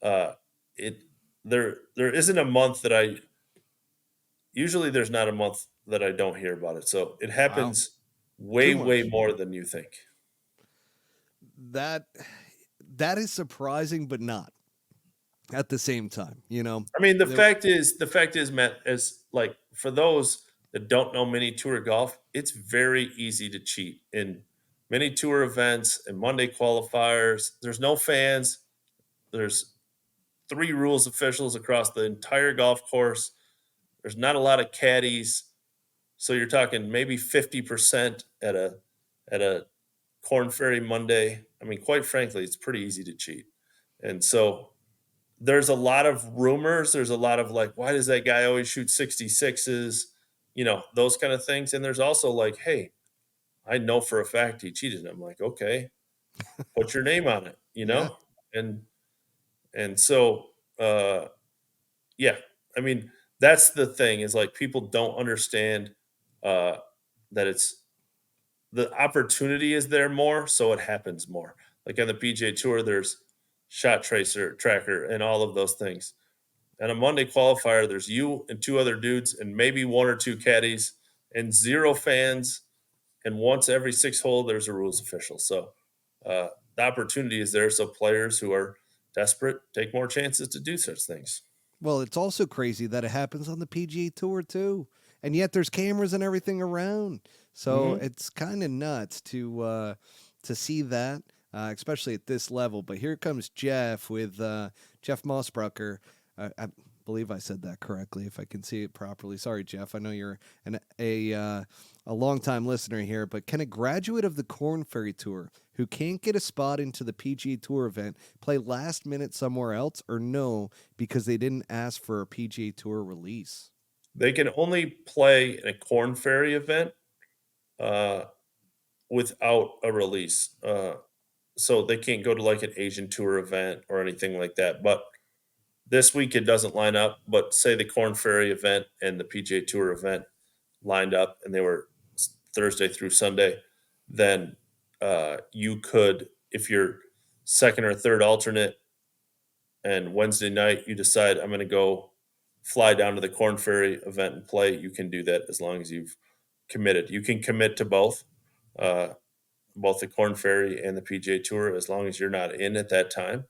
Uh, it there isn't a month that I usually there's not a month that I don't hear about it. So it Wow, happens too way much. more than you think. That that is surprising, but not at the same time. I mean, the There, fact is, Matt, as like for those that don't know mini tour golf, it's very easy to cheat in mini tour events and Monday qualifiers. There's no fans. There's three rules officials across the entire golf course. There's not a lot of caddies, so you're talking maybe 50% at a Korn Ferry Monday. I mean, quite frankly, it's pretty easy to cheat, and so there's a lot of rumors. There's a lot of like, why does that guy always shoot 66s? Those kind of things. And there's also like, hey, I know for a fact he cheated. I'm like, okay, put your name on it, yeah. And so uh yeah, I mean, that's the thing is like people don't understand uh, that it's the opportunity is there more, so it happens more. Like on the PGA Tour, there's shot tracer, tracker, and all of those things. And a Monday qualifier, there's you and two other dudes, and maybe one or two caddies, and zero fans. And once every six hole, there's a rules official. So the opportunity is there. So players who are desperate take more chances to do such things. Well, it's also crazy that it happens on the PGA Tour too, and yet there's cameras and everything around. So Hmm. it's kind of nuts to see that, especially at this level. But here comes Jeff with Jeff Mossbrucker. I believe I said that correctly. If I can see it properly, sorry, Jeff. I know you're a longtime listener here, but can a graduate of the Korn Ferry Tour who can't get a spot into the PGA Tour event play last minute somewhere else, or no, because they didn't ask for a PGA Tour release? They can only play in a Corn Ferry event uh, without a release. So they can't go to like an Asian Tour event or anything like that. But this week it doesn't line up. But say the Corn Ferry event and the PGA Tour event lined up and they were Thursday through Sunday, then you could, if you're second or third alternate and Wednesday night you decide I'm going to go fly down to the Corn Ferry event and play, you can do that as long as you've committed. You can commit to uh, both the Corn Ferry and the PGA Tour as long as you're not in at that time,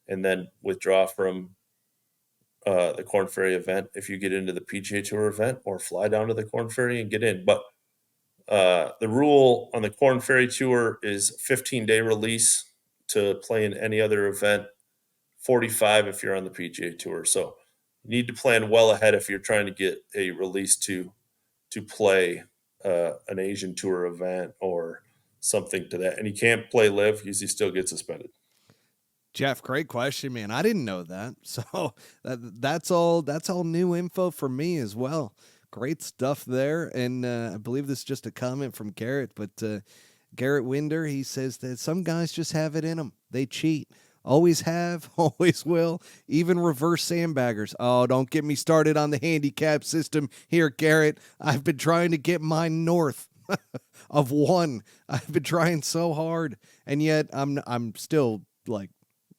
and then withdraw from the Corn Ferry event if you get into the PGA Tour event, or fly down to the Corn Ferry and get in. But the rule on the Korn Ferry Tour is 15-day release to play in any other event, 45 if you're on the PGA Tour. So you need to plan well ahead if you're trying to get a release to play an Asian Tour event or something to that. And you can't play live because you still get suspended. Jeff, great question, man. I didn't know that. So that's all new info for me as well. Great stuff there. And I believe this is just a comment from Garrett, but Garrett Winder, he says that some guys just have it in them. They cheat. Always have, always will, even reverse sandbaggers. Oh, don't get me started on the handicap system here, Garrett. I've been trying to get mine north of one. I've been trying so hard, and yet I'm still like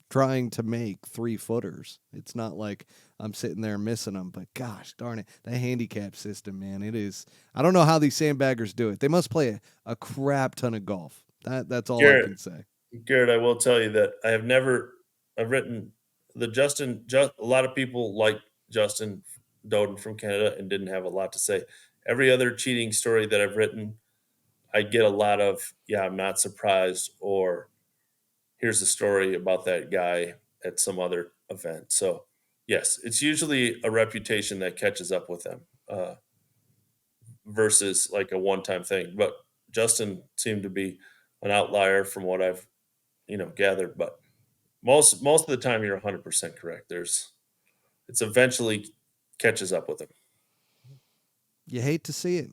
trying to make 3-footers. It's not like I'm sitting there missing them, but gosh darn it, that handicap system, man, it is. I don't know how these sandbaggers do it. They must play a crap ton of golf. That's all I Garrett, can say. Garrett, I will tell you that I've written a lot of people like Justin Doden from Canada and didn't have a lot to say. Every other cheating story that I've written, I get a lot of, yeah, I'm not surprised, or here's a story about that guy at some other event. So, yes, it's usually a reputation that catches up with them versus like a one time thing. But Justin seemed to be an outlier from what I've gathered. But most of the time, you're 100% correct. It's eventually catches up with him. You hate to see it.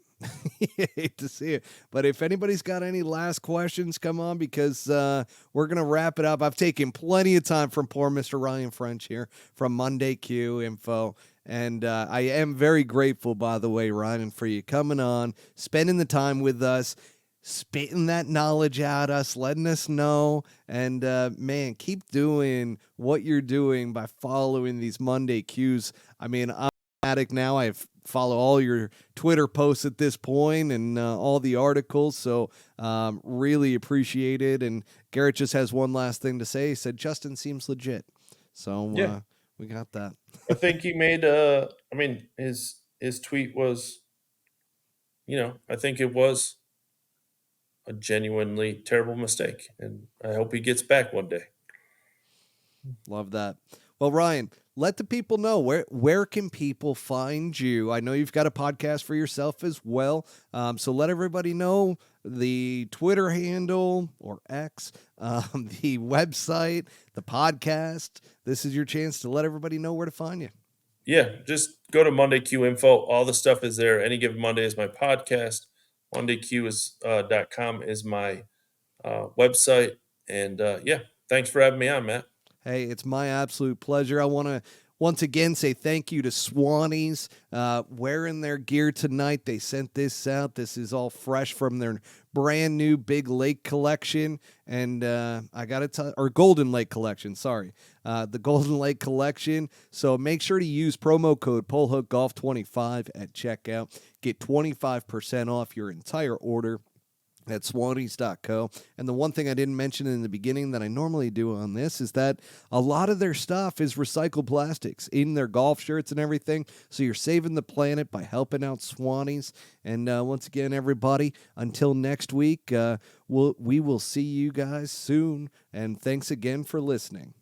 You hate to see it. But if anybody's got any last questions, come on, because we're going to wrap it up. I've taken plenty of time from poor Mr. Ryan French here from Monday Q Info. And I am very grateful, by the way, Ryan, for you coming on, spending the time with us, spitting that knowledge at us, letting us know. And man, keep doing what you're doing by following these Monday Qs. I mean, I'm addict now. I follow all your Twitter posts at this point and all the articles. So really appreciate it. And Garrett just has one last thing to say. He said, Justin seems legit. So Yeah, we got that. I think he made. I mean, his tweet was. I think it was a genuinely terrible mistake, and I hope he gets back one day. Love that. Well, Ryan, let the people know where can people find you. I know you've got a podcast for yourself as well, so let everybody know the Twitter handle or X, the website, the podcast. This is your chance to let everybody know where to find you. Yeah, just go to Monday Q Info. All the stuff is there. Any Given Monday is my podcast. MondayQ is .com is my website. And yeah, thanks for having me on, Matt. Hey, it's my absolute pleasure. I want to Once again, say thank you to Swannies wearing their gear tonight. They sent this out. This is all fresh from their brand new Big Lake collection. And I got to tell or Golden Lake collection, sorry. The Golden Lake collection. So make sure to use promo code PoleHookGolf25 at checkout. Get 25% off your entire order at swannies.co. And the one thing I didn't mention in the beginning that I normally do on this is that a lot of their stuff is recycled plastics in their golf shirts and everything. So you're saving the planet by helping out Swannies. And once again, everybody, until next week, we will see you guys soon. And thanks again for listening.